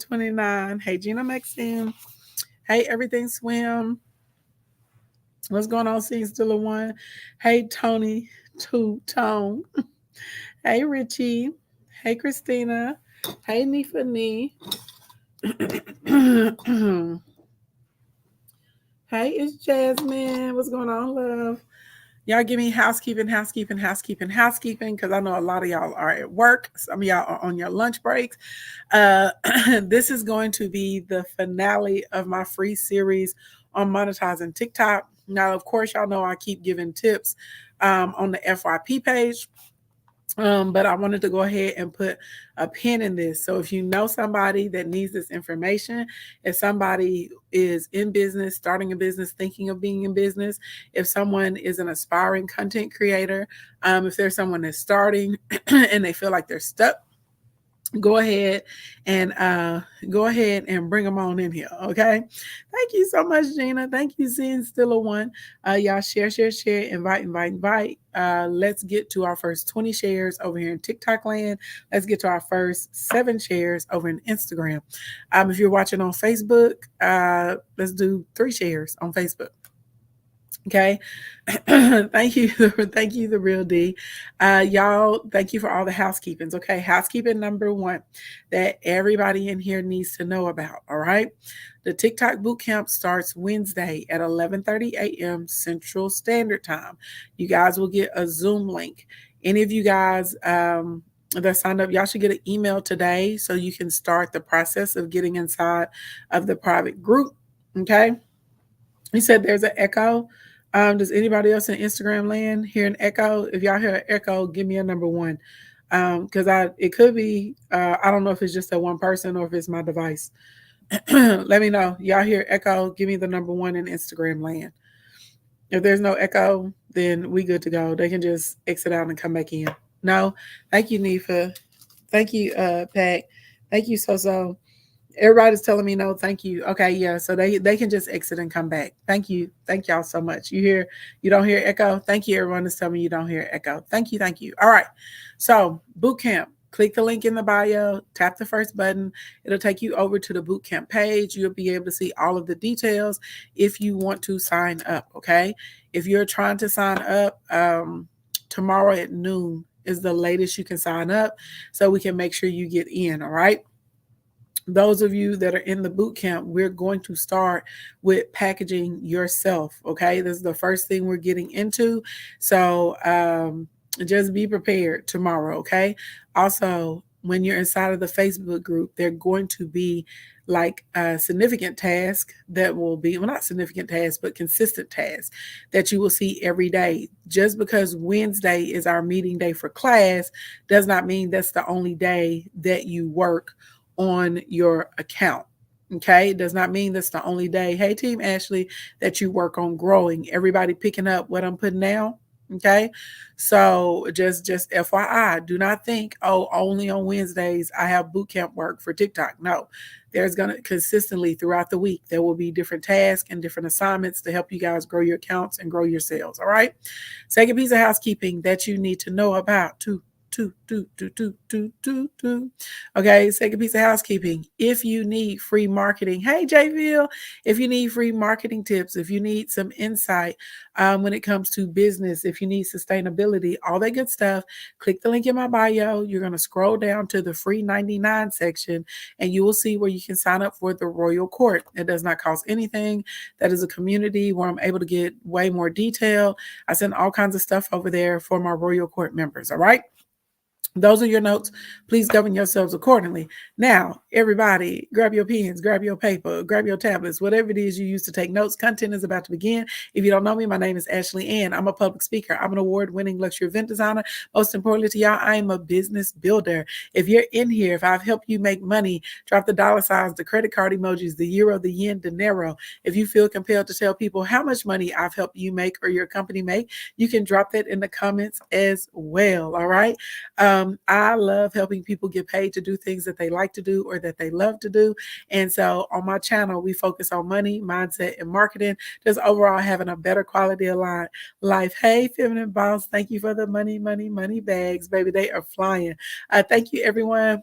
29. Hey, Gina Maxine. Hey, Everything Swim. What's going on, Scene Still a One? Hey, Tony Two Tone. Hey, Richie. Hey, Christina. Hey, Nifa Nee. Hey, it's Jasmine. What's going on, love? Y'all give me housekeeping, because I know a lot of y'all are at work. Some of y'all are on your lunch breaks. Uh, this is going to be the finale of my free series on monetizing TikTok. Now, of course, y'all know I keep giving tips on the FYP page. But I wanted to go ahead and put a pin in this. So if you know somebody that needs this information, if somebody is in business, starting a business, thinking of being in business, if someone is an aspiring content creator, if there's someone that's starting and they feel like they're stuck, go ahead and bring them on in here. Okay, thank you so much, Gina. Thank you, seeing still a one. Y'all share, invite. Let's get to our first 20 shares over here in TikTok land. Let's get to our first 7 shares over in Instagram. If you're watching on Facebook, let's do 3 shares on Facebook. Okay. Thank you. Thank you, the real D. Y'all, thank you for all the housekeepings. Okay. Housekeeping number 1 that everybody in here needs to know about. All right. The TikTok bootcamp starts Wednesday at 11:30 a.m. Central Standard Time. You guys will get a Zoom link. Any of you guys that signed up, y'all should get an email today so you can start the process of getting inside of the private group. Okay. You said there's an echo. Does anybody else in Instagram land hear an echo? If y'all hear an echo, give me a number 1. Because it could be I don't know if it's just a one person or if it's my device. Let me know. Y'all hear echo? Give me the number 1 in Instagram land. If there's no echo, then we good to go. They can just exit out and come back in. No, thank you, Nifa. Thank you, Pat. Thank you, So. Everybody's telling me no, thank you. Okay, yeah. So they can just exit and come back. Thank you. Thank y'all so much. You don't hear echo? Thank you, everyone that's telling me you don't hear echo. Thank you, thank you. All right. So boot camp. Click the link in the bio, tap the first button. It'll take you over to the bootcamp page. You'll be able to see all of the details if you want to sign up. Okay. If you're trying to sign up, tomorrow at noon is the latest you can sign up so we can make sure you get in. All right. Those of you that are in the boot camp, we're going to start with packaging yourself. Okay, this is the first thing we're getting into. So just be prepared tomorrow. Okay. Also, when you're inside of the Facebook group, they're going to be like a significant task that will be, well, not significant task, but consistent tasks that you will see every day. Just because Wednesday is our meeting day for class does not mean that's the only day that you work on your account. Okay, it does not mean that's the only day. Hey, Team Ashley, that you work on growing. Everybody picking up what I'm putting down. Okay, so just FYI, do not think, oh, only on Wednesdays I have boot camp work for TikTok. No, there's gonna consistently throughout the week there will be different tasks and different assignments to help you guys grow your accounts and grow your sales. All right, second piece of housekeeping that you need to know about too. Okay, second piece of housekeeping. If you need free marketing, hey Jayville, if you need free marketing tips, if you need some insight when it comes to business, if you need sustainability, all that good stuff, click the link in my bio. You're going to scroll down to the free 99 section and you will see where you can sign up for the Royal Court. It does not cost anything. That is a community where I'm able to get way more detail. I send all kinds of stuff over there for my Royal Court members. All right. Those are your notes. Please govern yourselves accordingly. Now, everybody, grab your pens, grab your paper, grab your tablets, whatever it is you use to take notes. Content is about to begin. If you don't know me, my name is Ashley Ann. I'm a public speaker. I'm an award-winning luxury event designer. Most importantly to y'all, I am a business builder. If you're in here, if I've helped you make money, drop the dollar signs, the credit card emojis, the euro, the yen, dinero. If you feel compelled to tell people how much money I've helped you make or your company make, you can drop that in the comments as well. All right. I love helping people get paid to do things that they like to do or that they love to do. And so on my channel, we focus on money, mindset, and marketing, just overall having a better quality of life. Hey, Feminine Boss, thank you for the money bags, baby. They are flying. Thank you, everyone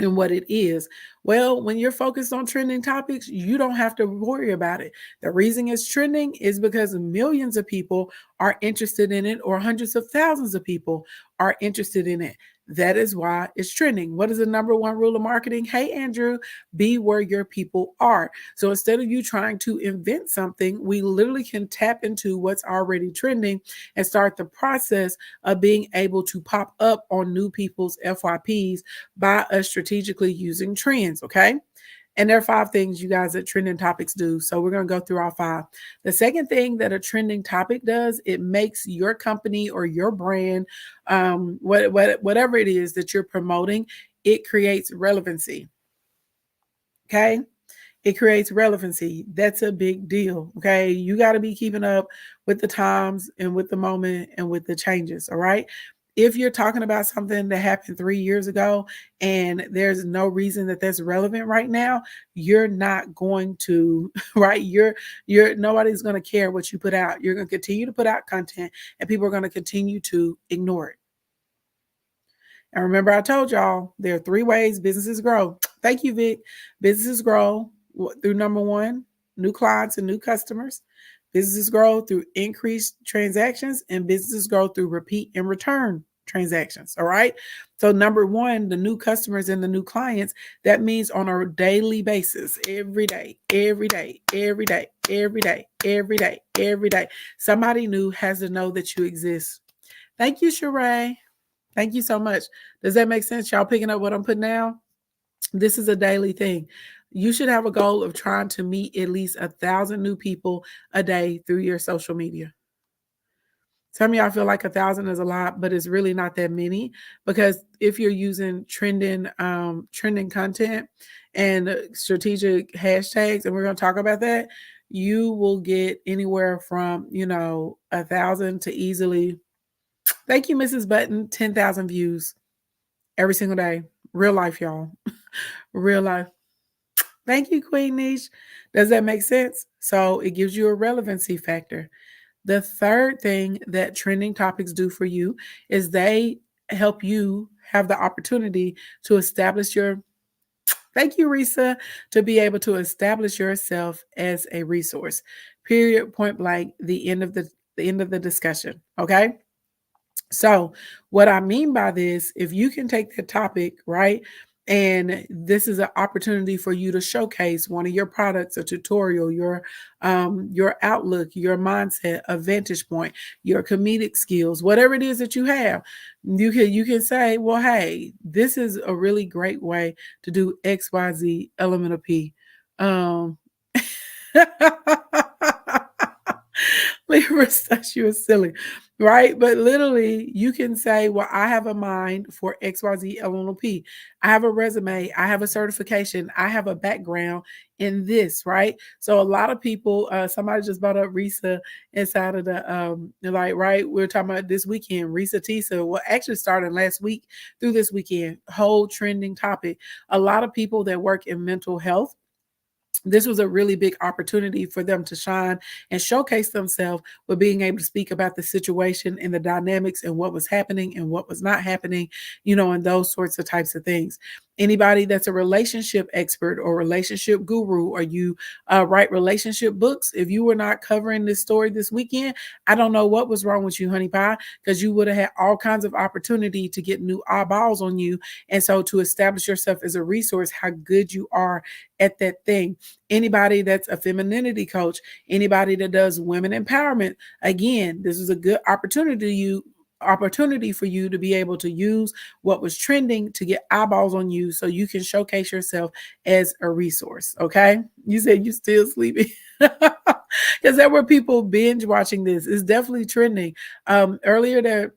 and what it is. Well, when you're focused on trending topics, you don't have to worry about it. The reason it's trending is because millions of people are interested in it, or hundreds of thousands of people are interested in it. That is why it's trending. What is the number one rule of marketing? Hey, Andrew, be where your people are. So instead of you trying to invent something, we literally can tap into what's already trending and start the process of being able to pop up on new people's FYPs by us strategically using trends. Okay. And there are 5 things, you guys, that trending topics do. So we're going to go through all 5. The second thing that a trending topic does, it makes your company or your brand, whatever it is that you're promoting, it creates relevancy. Okay. It creates relevancy. That's a big deal. Okay. You got to be keeping up with the times and with the moment and with the changes. All right. If you're talking about something that happened 3 years ago and there's no reason that that's relevant right now, you're not going to, right? Nobody's going to care what you put out. You're going to continue to put out content and people are going to continue to ignore it. And remember, I told y'all there are 3 ways businesses grow. Thank you, Vic. Businesses grow through number 1, new clients and new customers. Businesses grow through increased transactions, and businesses grow through repeat and return transactions. All right. So, number 1, the new customers and the new clients, that means on a daily basis, every day, every day, every day, every day, every day, every day, somebody new has to know that you exist. Thank you, Sheree. Thank you so much. Does that make sense? Y'all picking up what I'm putting down? This is a daily thing. You should have a goal of trying to meet at least 1,000 new people a day through your social media. Some of y'all feel like 1,000 is a lot, but it's really not that many, because if you're using trending content and strategic hashtags, and we're going to talk about that, you will get anywhere from 1,000 to easily. Thank you, Mrs. Button. 10,000 views every single day. Real life, y'all. Real life. Thank you, Queen Niche. Does that make sense? So it gives you a relevancy factor. The third thing that trending topics do for you is they help you have the opportunity to establish your, thank you, Risa, to be able to establish yourself as a resource. Period, point blank, the end of the discussion. Okay. So, what I mean by this, if you can take the topic, right, and this is an opportunity for you to showcase one of your products, a tutorial, your outlook, your mindset, a vantage point, your comedic skills, whatever it is that you have, you can say, well, hey, this is a really great way to do XYZ element of P. Libra says you are silly, right? But literally, you can say, well, I have a mind for XYZ LNLP. I have a resume. I have a certification. I have a background in this, right? So a lot of people, somebody just brought up Risa inside of right? We're talking about this weekend, Risa Tisa. Well, actually started last week through this weekend, whole trending topic. A lot of people that work in mental health, this was a really big opportunity for them to shine and showcase themselves with being able to speak about the situation and the dynamics and what was happening and what was not happening, and those sorts of types of things. Anybody that's a relationship expert or relationship guru, or you write relationship books, if you were not covering this story this weekend, I don't know what was wrong with you, honey pie, because you would have had all kinds of opportunity to get new eyeballs on you. And so to establish yourself as a resource, how good you are at that thing. Anybody that's a femininity coach, anybody that does women empowerment, again, this is a good opportunity for you to be able to use what was trending to get eyeballs on you so you can showcase yourself as a resource. Okay. You said you still sleeping. Because there were people binge watching this. It's definitely trending. Earlier there,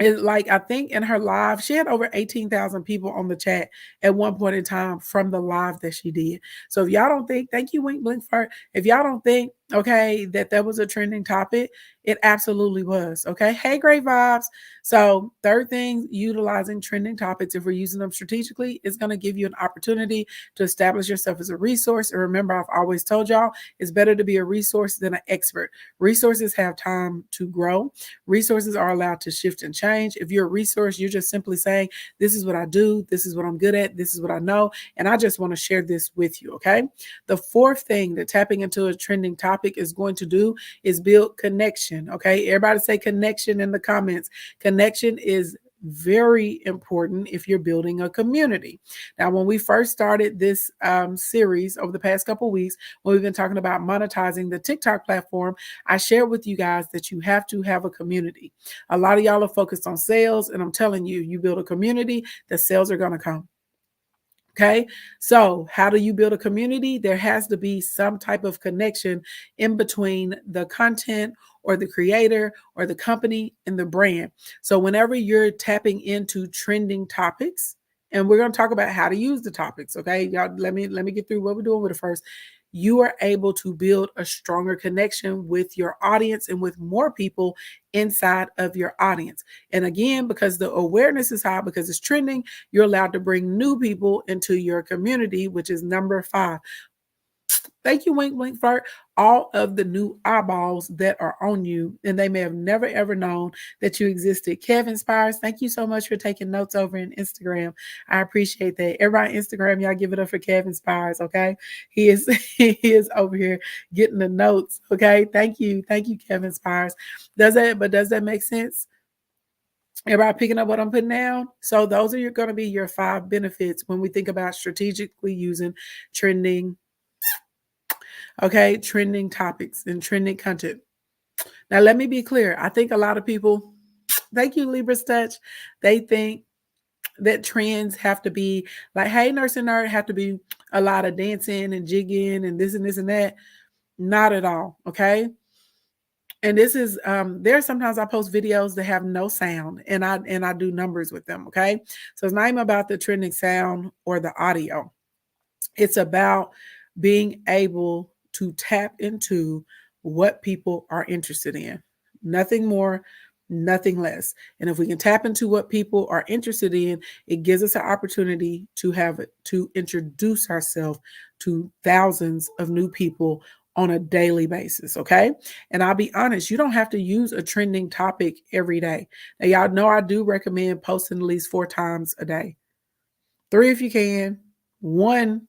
like, I think in her live, she had over 18,000 people on the chat at one point in time from the live that she did. So if y'all don't think, thank you, Wink Blink Fur. If y'all don't think okay, that was a trending topic? It absolutely was. Okay. Hey, great vibes. So, third thing, utilizing trending topics, if we're using them strategically, is going to give you an opportunity to establish yourself as a resource. And remember, I've always told y'all it's better to be a resource than an expert. Resources have time to grow, resources are allowed to shift and change. If you're a resource, you're just simply saying, this is what I do, this is what I'm good at, this is what I know, and I just want to share this with you. Okay. The fourth thing that tapping into a trending topic is going to do is build connection. Okay. Everybody say connection in the comments. Connection is very important if you're building a community. Now, when we first started this series over the past couple of weeks, when we've been talking about monetizing the TikTok platform, I shared with you guys that you have to have a community. A lot of y'all are focused on sales, and I'm telling you, you build a community, the sales are going to come. Okay. So, how do you build a community? There has to be some type of connection in between the content or the creator or the company and the brand. So, whenever you're tapping into trending topics, and we're going to talk about how to use the topics. Okay. Y'all, let me get through what we're doing with it first. You are able to build a stronger connection with your audience and with more people inside of your audience. And again, because the awareness is high, because it's trending, you're allowed to bring new people into your community, which is number 5. Thank you, Wink Wink Flirt. All of the new eyeballs that are on you, and they may have never ever known that you existed. Kevin Spires, thank you so much for taking notes over in Instagram. I appreciate that. Everybody on Instagram, y'all give it up for Kevin Spires, okay? He is he is over here getting the notes, okay? Thank you, Kevin Spires. Does that make sense? Everybody picking up what I'm putting down? So those are going to be your 5 benefits when we think about strategically using trending. Okay, trending topics and trending content. Now, let me be clear. I think a lot of people, thank you, Libra Touch, they think that trends have to be like, hey, Nurse and Nerd, have to be a lot of dancing and jigging and this and this and that. Not at all. Okay. And this is there's sometimes I post videos that have no sound and I do numbers with them. Okay. So it's not even about the trending sound or the audio. It's about being able to tap into what people are interested in. Nothing more, nothing less. And if we can tap into what people are interested in, it gives us an opportunity to have it to introduce ourselves to thousands of new people on a daily basis. Okay. And I'll be honest, you don't have to use a trending topic every day. Now, y'all know I do recommend posting at least 4 times a day. 3 if you can. 1,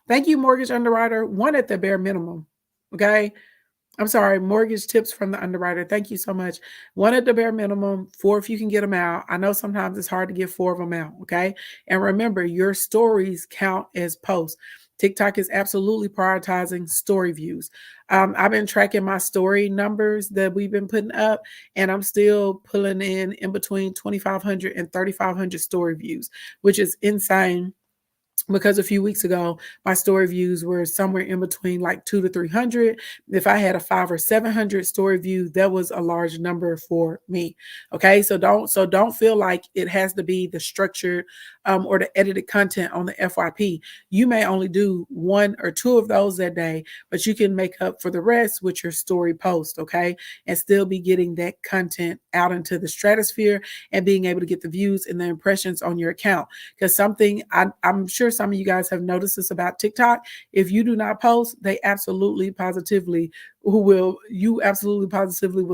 thank you, mortgage underwriter. 1 at the bare minimum. Okay. I'm sorry, mortgage tips from the underwriter. Thank you so much. 1 at the bare minimum, 4 if you can get them out. I know sometimes it's hard to get 4 of them out. Okay. And remember, your stories count as posts. TikTok is absolutely prioritizing story views. I've been tracking my story numbers that we've been putting up, and I'm still pulling in between 2,500 and 3,500 story views, which is insane because a few weeks ago my story views were somewhere in between like 2 to 300. If I had a 5 or 700 story view, that was a large number for me. Okay, so don't feel like it has to be the structured or the edited content on the FYP. You may only do 1 or 2 of those that day, but you can make up for the rest with your story post. Okay, and still be getting that content out into the stratosphere and being able to get the views and the impressions on your account. Because something I'm sure some of you guys have noticed this about TikTok. If you do not post, they absolutely positively will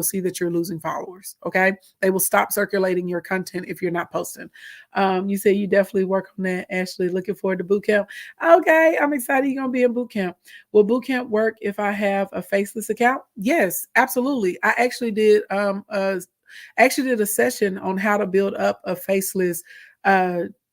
see that you're losing followers. Okay. They will stop circulating your content if you're not posting. You say you definitely work on that, Ashley. Looking forward to boot camp. Okay. I'm excited you're going to be in boot camp. Will boot camp work if I have a faceless account? Yes, absolutely. I actually did a session on how to build up a faceless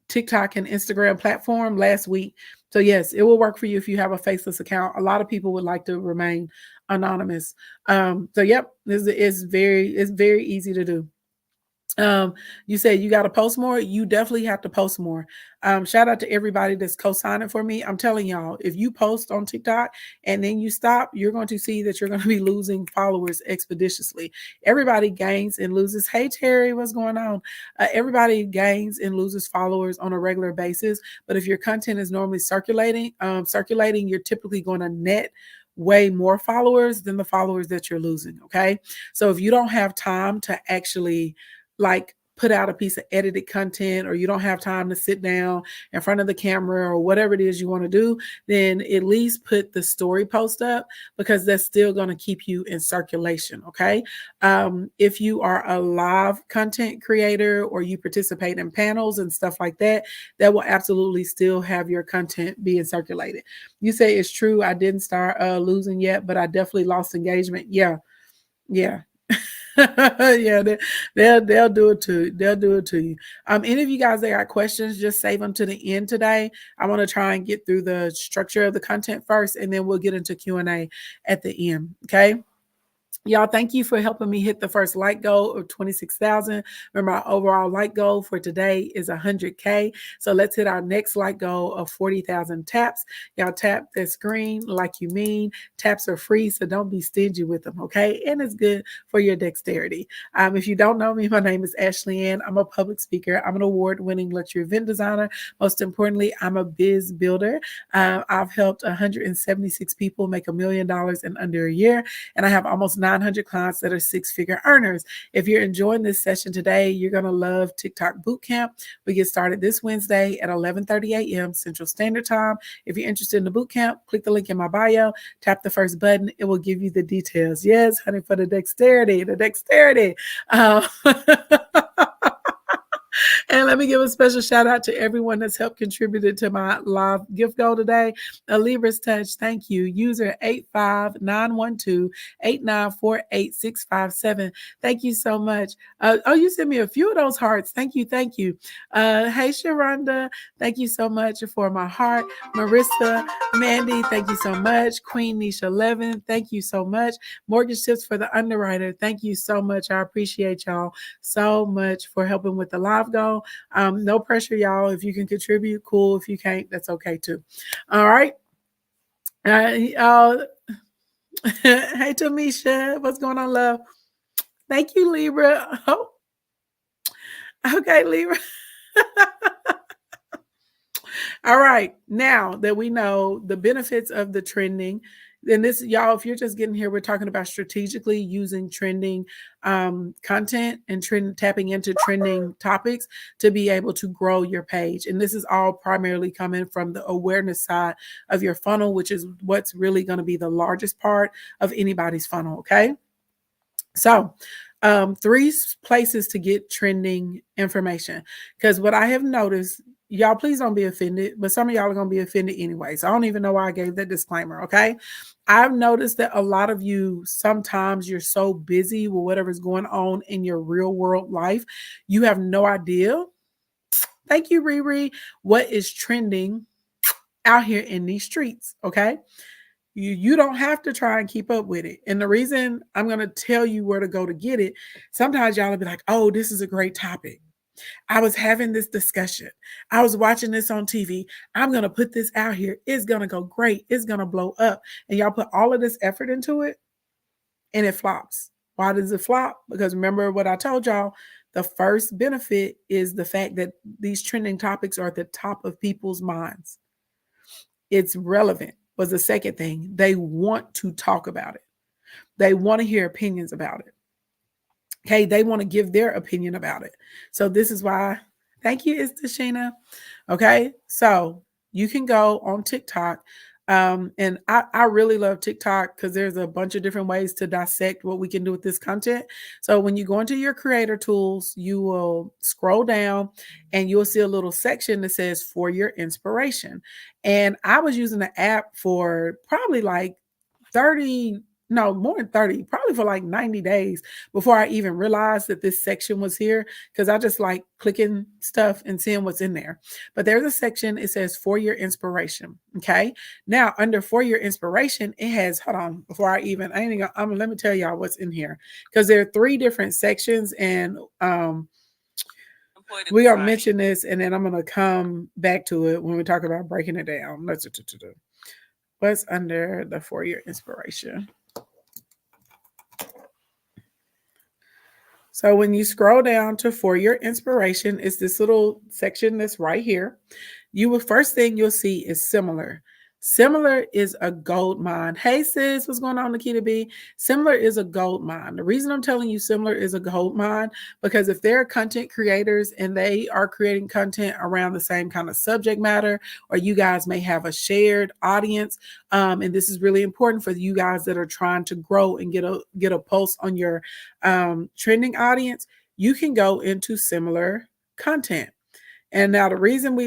TikTok and Instagram platform last week. So yes, it will work for you if you have a faceless account. A lot of people would like to remain anonymous. So yep, it's very easy to do. You said you got to post more. You definitely have to post more. Shout out to everybody that's co-signing for me. I'm telling y'all, if you post on TikTok and then you stop, you're going to see that you're going to be losing followers expeditiously. Everybody gains and loses. Hey Terry, what's going on? Everybody gains and loses followers on a regular basis. But if your content is normally circulating, you're typically going to net way more followers than the followers that you're losing. Okay. So if you don't have time to actually like put out a piece of edited content, or you don't have time to sit down in front of the camera or whatever it is you want to do, then at least put the story post up, because that's still going to keep you in circulation. Okay. If you are a live content creator or you participate in panels and stuff like that, that will absolutely still have your content being circulated. You say it's true. I didn't start losing yet, but I definitely lost engagement. Yeah. Yeah. Yeah, they'll do it to they'll do it to you. Any of you guys that got questions, just save them to the end today. I want to try and get through the structure of the content first, and then we'll get into Q&A at the end. Okay. Y'all, thank you for helping me hit the first like goal of 26,000. Remember, our overall like goal for today is 100K. So let's hit our next like goal of 40,000 taps. Y'all tap that screen like you mean. Taps are free, so don't be stingy with them, okay? And it's good for your dexterity. If you don't know me, my name is Ashley Ann. I'm a public speaker. I'm an award-winning luxury event designer. Most importantly, I'm a biz builder. I've helped 176 people make $1 million in under a year, and I have almost 900 clients that are six-figure earners. If you're enjoying this session today, you're going to love TikTok Bootcamp. We get started this Wednesday at 11:30 a.m. Central Standard Time. If you're interested in the bootcamp, click the link in my bio, tap the first button. It will give you the details. Yes, honey, for the dexterity, the dexterity. And let me give a special shout out to everyone that's helped contributed to my live gift goal today. A Libra's Touch, thank you. User 85912894867. Thank you so much. You sent me a few of those hearts. Thank you, thank you. Hey, Sharonda, thank you so much for my heart. Marissa, Mandy, thank you so much. Queen Nisha 11, thank you so much. Mortgage Tips for the Underwriter, thank you so much. I appreciate y'all so much for helping with the live goal. No pressure, y'all. If you can contribute, cool. If you can't, that's okay too. All right. Hey, Tamisha, what's going on, love? Thank you, Libra. Oh, okay, Libra. All right. Now that we know the benefits of the trending, then this, y'all, if you're just getting here, we're talking about strategically using trending content and tapping into trending topics to be able to grow your page. And this is all primarily coming from the awareness side of your funnel, which is what's really going to be the largest part of anybody's funnel. Okay. So, 3 places to get trending information. Because what I have noticed, y'all, please don't be offended, but some of y'all are going to be offended anyway. So I don't even know why I gave that disclaimer. Okay. I've noticed that a lot of you, sometimes you're so busy with whatever's going on in your real world life, you have no idea. Thank you, Riri. What is trending out here in these streets? Okay. You don't have to try and keep up with it. And the reason I'm going to tell you where to go to get it, sometimes y'all will be like, oh, this is a great topic. I was having this discussion. I was watching this on TV. I'm going to put this out here. It's going to go great. It's going to blow up. And y'all put all of this effort into it and it flops. Why does it flop? Because remember what I told y'all, the first benefit is the fact that these trending topics are at the top of people's minds. It's relevant. Was the second thing. They want to talk about it. They want to hear opinions about it. Okay, they want to give their opinion about it. So this is why, thank you, Istashina. Okay, so you can go on TikTok. And I really love TikTok because there's a bunch of different ways to dissect what we can do with this content. So when you go into your creator tools, you will scroll down and you'll see a little section that says for your inspiration. And I was using the app for probably like 30, no, more than 30, probably for like 90 days before I even realized that this section was here, because I just like clicking stuff and seeing what's in there. But there's a section, it says for your inspiration. Okay. Now under for your inspiration, it has, hold on, before I ain't even, let me tell y'all what's in here, because there are 3 different sections, and we are mention this, and then I'm going to come back to it when we talk about breaking it down. Let's do. What's under the for your inspiration? So when you scroll down to for your inspiration, it's this little section that's right here. First thing you'll see is similar. Similar is a gold mine. Hey sis, what's going on, Nikita B? Similar is a gold mine. The reason I'm telling you Similar is a gold mine, because if they're content creators and they are creating content around the same kind of subject matter, or you guys may have a shared audience, and this is really important for you guys that are trying to grow and get a pulse on your trending audience, you can go into Similar content. And now the reason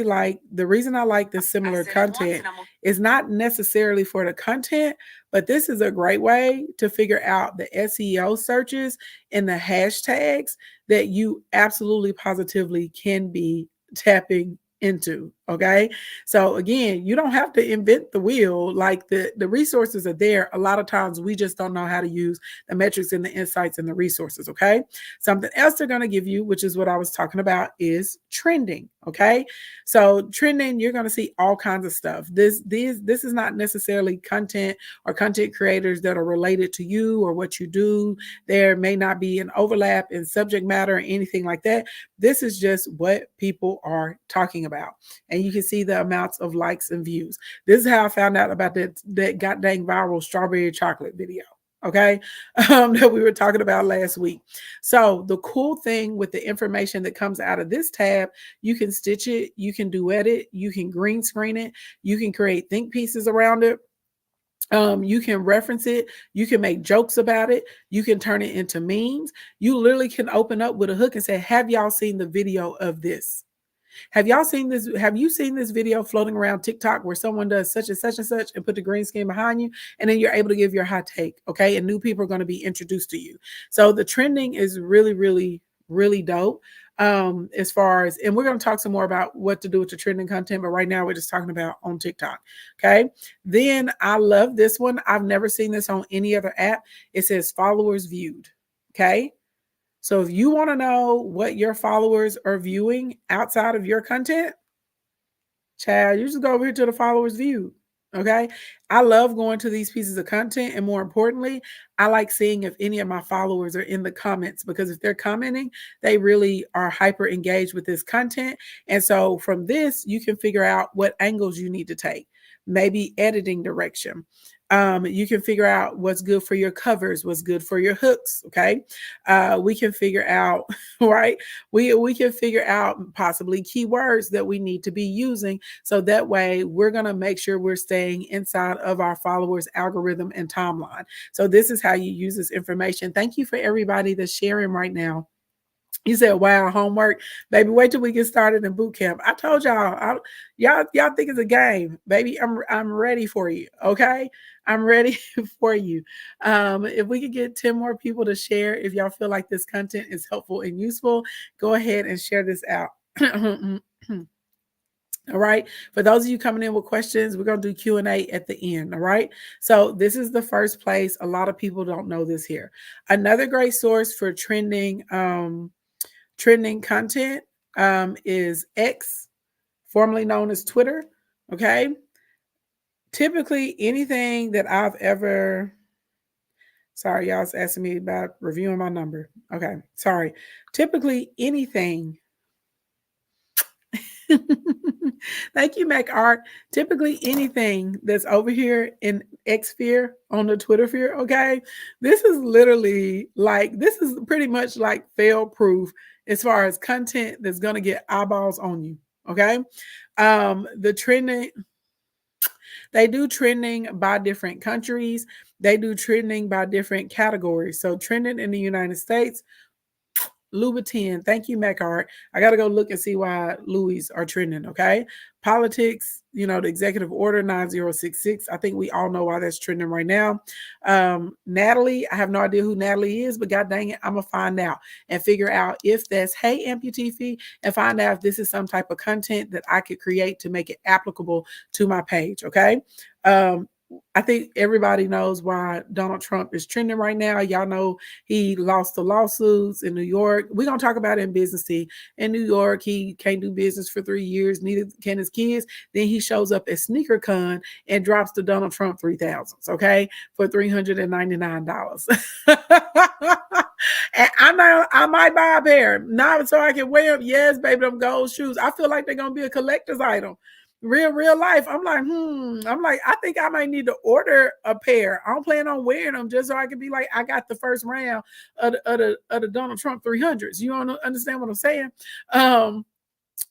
I like this Similar content is not necessarily for the content, but this is a great way to figure out the SEO searches and the hashtags that you absolutely positively can be tapping into. Okay. So again, you don't have to invent the wheel. Like the resources are there. A lot of times we just don't know how to use the metrics and the insights and the resources. Okay. Something else they're going to give you, which is what I was talking about, is trending. Okay. So trending, you're going to see all kinds of stuff. This is not necessarily content or content creators that are related to you or what you do. There may not be an overlap in subject matter or anything like that. This is just what people are talking about. And you can see the amounts of likes and views. This is how I found out about that god dang viral strawberry chocolate video. Okay, that we were talking about last week. So the cool thing with the information that comes out of this tab, you can stitch it, you can duet it, you can green screen it, you can create think pieces around it. You can reference it, you can make jokes about it, you can turn it into memes. You literally can open up with a hook and say, have y'all seen the video of this? Have y'all seen this? Have you seen this video floating around TikTok where someone does such and such and such and put the green screen behind you, and then you're able to give your hot take, okay? And new people are going to be introduced to you. So the trending is really, really, really dope. As far as, and we're going to talk some more about what to do with the trending content, but right now we're just talking about on TikTok. Okay. Then I love this one. I've never seen this on any other app. It says followers viewed. Okay. So if you want to know what your followers are viewing outside of your content, child, you just go over here to the followers viewed. Okay. I love going to these pieces of content. And more importantly, I like seeing if any of my followers are in the comments, because if they're commenting, they really are hyper engaged with this content. And so from this, you can figure out what angles you need to take, maybe editing direction. You can figure out what's good for your covers, what's good for your hooks. Okay. We can figure out, right? We can figure out possibly keywords that we need to be using. So that way we're going to make sure we're staying inside of our followers' algorithm and timeline. So this is how you use this information. Thank you for everybody that's sharing right now. You said, wow, homework. Baby, wait till we get started in boot camp. I told y'all, y'all think it's a game. Baby, I'm ready for you. Okay. I'm ready for you. If we could get 10 more people to share, if y'all feel like this content is helpful and useful, go ahead and share this out. All right. For those of you coming in with questions, we're going to do Q&A at the end. All right. So this is the first place. A lot of people don't know this here. Another great source for trending content is X, formerly known as Twitter. Okay. Typically anything that I've ever, sorry, y'all's asking me about reviewing my number. Okay. Sorry. Typically anything. Thank you, Mac Art. Typically anything that's over here in X sphere on the Twitter sphere, okay, this is literally like, this is pretty much like fail proof as far as content that's going to get eyeballs on you. Okay. The trending, they do trending by different countries. They do trending by different categories. So trending in the United States, Louboutin. Thank you, MacArt. I got to go look and see why Louis are trending. Okay. Politics, the executive order 9066. I think we all know why that's trending right now. Natalie, I have no idea who Natalie is, but god dang it, I'm going to find out and figure out if that's Hey Amputee Fee, and find out if this is some type of content that I could create to make it applicable to my page. Okay. I think everybody knows why Donald Trump is trending right now. Y'all know he lost the lawsuits in New York. We're going to talk about it in Business Tea. In New York, he can't do business for 3 years, neither can his kids. Then he shows up at SneakerCon and drops the Donald Trump 3000s, okay, for $399. And I might buy a pair, not so I can wear them. Yes, baby, them gold shoes. I feel like they're going to be a collector's item. real life. I'm like, I'm like, I think I might need to order a pair. I don't plan on wearing them just so I can be like, I got the first round of the Donald Trump 300s. You don't understand what I'm saying?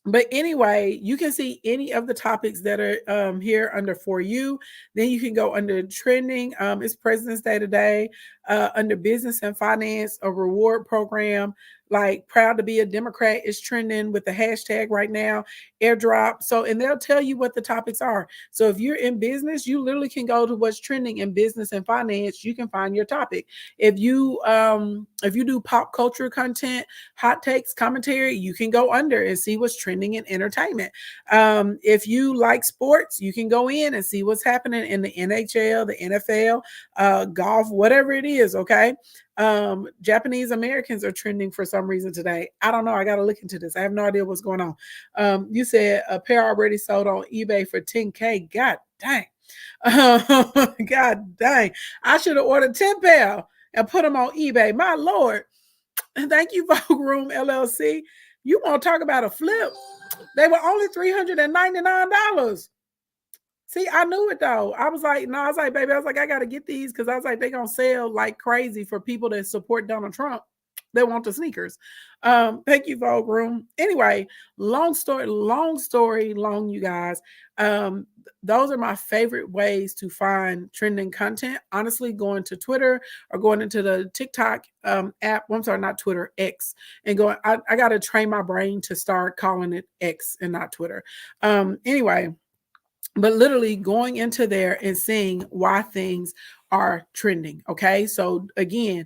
But anyway, you can see any of the topics that are here under For You. Then you can go under trending. It's President's Day today. Under business and finance, a reward program like proud to be a Democrat is trending with the hashtag right now, airdrop. So, and they'll tell you what the topics are. So if you're in business, you literally can go to what's trending in business and finance. You can find your topic. If you do pop culture content, hot takes, commentary, you can go under and see what's trending in entertainment. If you like sports, you can go in and see what's happening in the NHL, the NFL, golf, whatever it is. Okay. Japanese Americans are trending for some reason today. I don't know. I got to look into this. I have no idea what's going on. You said a pair already sold on eBay for 10K. God dang. God dang. I should have ordered 10 pair and put them on eBay. My Lord. And thank you, Vogue Room LLC. You want to talk about a flip? They were only $399. See, I knew it though. I was like, no, I was like, baby, I was like, I got to get these because I was like, they're going to sell like crazy for people that support Donald Trump. They want the sneakers. Thank you, Vogue Room. Anyway, long story long, you guys. Those are my favorite ways to find trending content. Honestly, going to Twitter or going into the TikTok app. Well, I'm sorry, not Twitter, X, and going. I got to train my brain to start calling it X and not Twitter. Anyway. But literally going into there and seeing why things are trending. Okay. So again,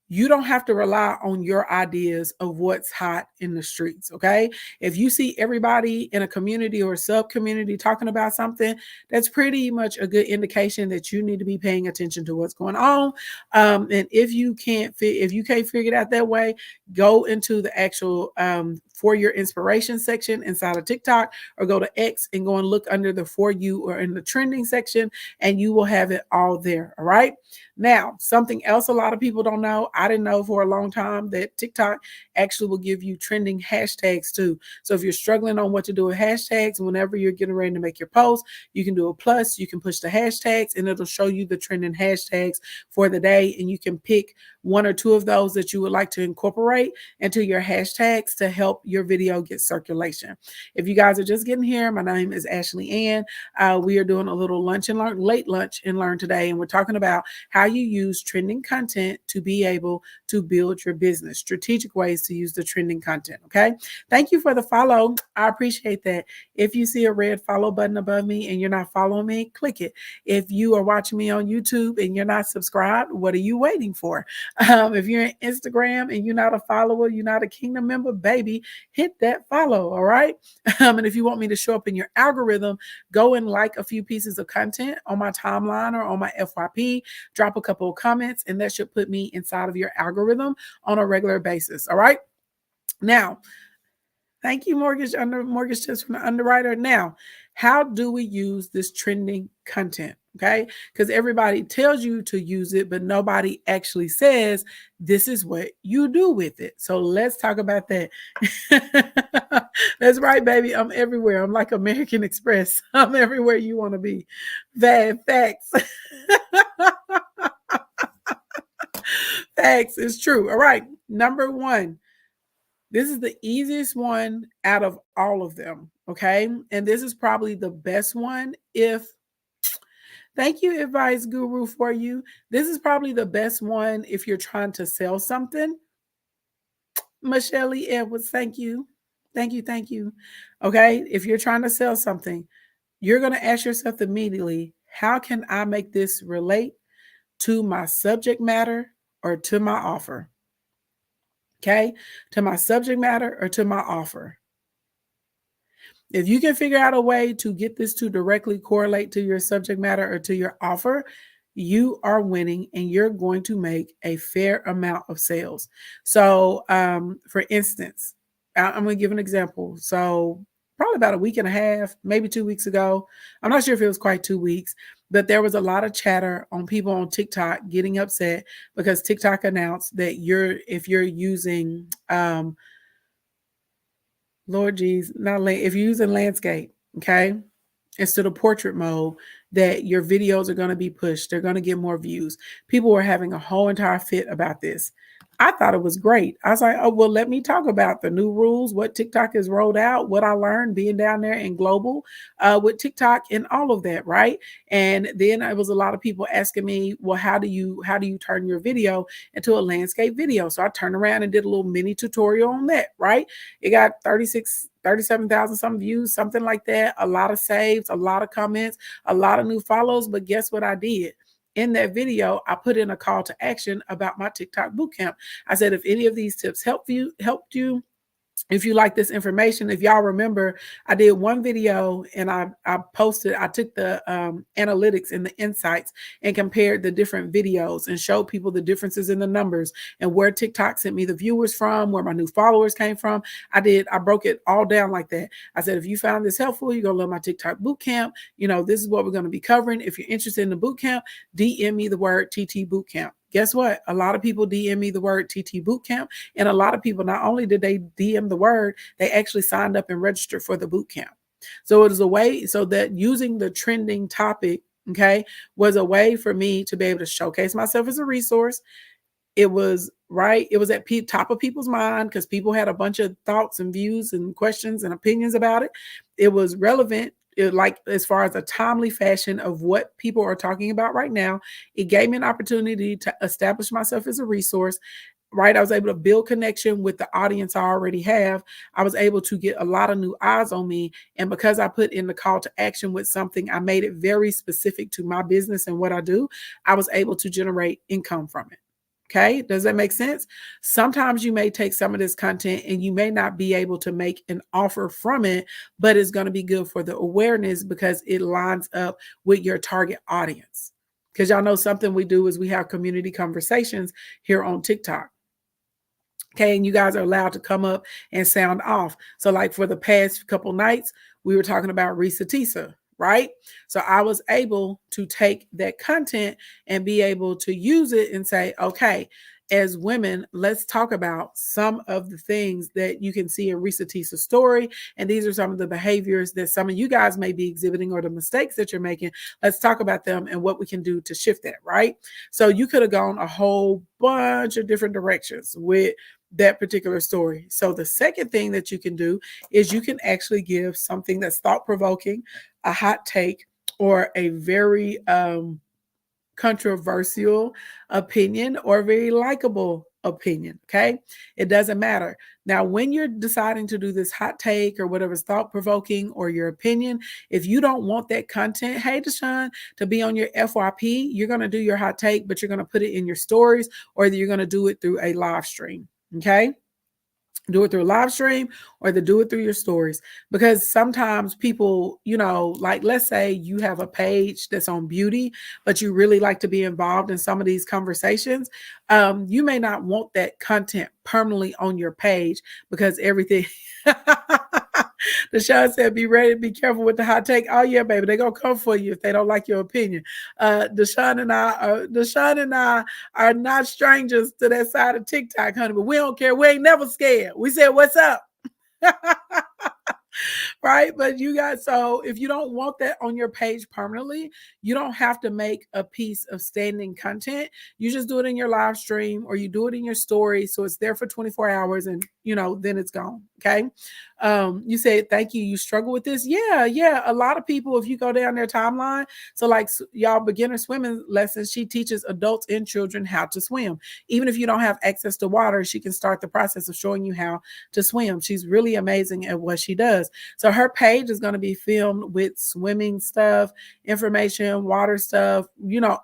you don't have to rely on your ideas of what's hot in the streets. Okay. If you see everybody in a community or sub community talking about something, that's pretty much a good indication that you need to be paying attention to what's going on. And if you can't figure it out that way, go into the actual For Your Inspiration section inside of TikTok, or go to X and go and look under the For You or in the trending section, and you will have it all there. All right. Now, something else a lot of people don't know, I didn't know for a long time, that TikTok actually will give you trending hashtags too. So if you're struggling on what to do with hashtags, whenever you're getting ready to make your post, you can do a plus, you can push the hashtags, and it'll show you the trending hashtags for the day. And you can pick one or two of those that you would like to incorporate into your hashtags to help your video get circulation. If you guys are just getting here, my name is Ashley Ann. We are doing a little late lunch and learn today, and we're talking about how you use trending content to be able to build your business, strategic ways to use the trending content. Okay. Thank you for the follow. I appreciate that. If you see a red follow button above me and you're not following me, click it. If you are watching me on YouTube and you're not subscribed, what are you waiting for? If you're on Instagram and you're not a follower, you're not a Kingdom member, baby, hit that follow. All right. And if you want me to show up in your algorithm, go and like a few pieces of content on my timeline or on my FYP, drop a couple of comments, and that should put me inside of your algorithm on a regular basis. All right. Now, thank you, Mortgage Tips from the Underwriter. Now, how do we use this trending content? Okay. Because everybody tells you to use it, but nobody actually says this is what you do with it. So let's talk about that. That's right, baby. I'm everywhere. I'm like American Express. I'm everywhere you want to be. Bad facts. Facts is true. All right. Number one. This is the easiest one out of all of them. Okay. And this is probably the best one. Thank you, Advice Guru, for you. This is probably the best one if you're trying to sell something. Michelle Edwards, thank you. Thank you. Thank you. Okay. If you're trying to sell something, you're going to ask yourself immediately, how can I make this relate to my subject matter or to my offer? Okay. To my subject matter or to my offer. If you can figure out a way to get this to directly correlate to your subject matter or to your offer, you are winning and you're going to make a fair amount of sales. So, for instance, I'm going to give an example. So probably about a week and a half, maybe 2 weeks ago, I'm not sure if it was quite 2 weeks, but there was a lot of chatter on people on TikTok getting upset because TikTok announced that if you're using, Lord geez, if you're using Landscape, okay, instead of portrait mode, that your videos are going to be pushed. They're going to get more views. People were having a whole entire fit about this. I thought it was great. I was like, oh, well, let me talk about the new rules, what TikTok has rolled out, what I learned being down there in global with TikTok and all of that, right? And then it was a lot of people asking me, well, how do you turn your video into a landscape video? So I turned around and did a little mini tutorial on that, right? It got 37,000 some views, something like that. A lot of saves, a lot of comments, a lot of new follows. But guess what I did? In that video, I put in a call to action about my TikTok bootcamp. I said, if any of these tips helped you, if you like this information, if y'all remember, I did one video and I took the analytics and the insights and compared the different videos and showed people the differences in the numbers and where TikTok sent me the viewers from, where my new followers came from. I broke it all down like that. I said, if you found this helpful, you're going to love my TikTok bootcamp. This is what we're going to be covering. If you're interested in the bootcamp, DM me the word TT bootcamp. Guess what? A lot of people DM me the word TT Bootcamp, and a lot of people, not only did they DM the word, they actually signed up and registered for the bootcamp. So it is a way so that using the trending topic, okay, was a way for me to be able to showcase myself as a resource. It was right. It was at top of people's mind because people had a bunch of thoughts and views and questions and opinions about it. It was relevant. Like as far as a timely fashion of what people are talking about right now. It gave me an opportunity to establish myself as a resource, right? I was able to build connection with the audience I already have. I was able to get a lot of new eyes on me. And because I put in the call to action with something, I made it very specific to my business and what I do. I was able to generate income from it. Okay, does that make sense? Sometimes you may take some of this content and you may not be able to make an offer from it, but it's going to be good for the awareness because it lines up with your target audience. Because y'all know something we do is we have community conversations here on TikTok. Okay, and you guys are allowed to come up and sound off. So like for the past couple nights, we were talking about Risa Tisa, right? So I was able to take that content and be able to use it and say, okay, as women, let's talk about some of the things that you can see in Risa Tisa's story. And these are some of the behaviors that some of you guys may be exhibiting or the mistakes that you're making. Let's talk about them and what we can do to shift that, right? So you could have gone a whole bunch of different directions with that particular story. So the second thing that you can do is you can actually give something that's thought-provoking, a hot take, or a very controversial opinion or very likable opinion. Okay. It doesn't matter. Now, when you're deciding to do this hot take or whatever's thought provoking or your opinion, if you don't want that content, hey, Deshaun, to be on your FYP, you're going to do your hot take, but you're going to put it in your stories or you're going to do it through a live stream. Okay. Do it through a live stream or do it through your stories. Because sometimes people, like let's say you have a page that's on beauty, but you really like to be involved in some of these conversations. You may not want that content permanently on your page because everything. Deshaun said, be ready, be careful with the hot take. Oh, yeah, baby, they're going to come for you if they don't like your opinion. Deshaun and I are not strangers to that side of TikTok, honey, but we don't care. We ain't never scared. We said, what's up? Right? But you guys, so if you don't want that on your page permanently, you don't have to make a piece of standing content. You just do it in your live stream or you do it in your story. So it's there for 24 hours and, then it's gone. Okay. You said, thank you. You struggle with this? Yeah. A lot of people, if you go down their timeline, so like y'all beginner swimming lessons, she teaches adults and children how to swim. Even if you don't have access to water, she can start the process of showing you how to swim. She's really amazing at what she does. So her page is going to be filmed with swimming stuff, information, water stuff,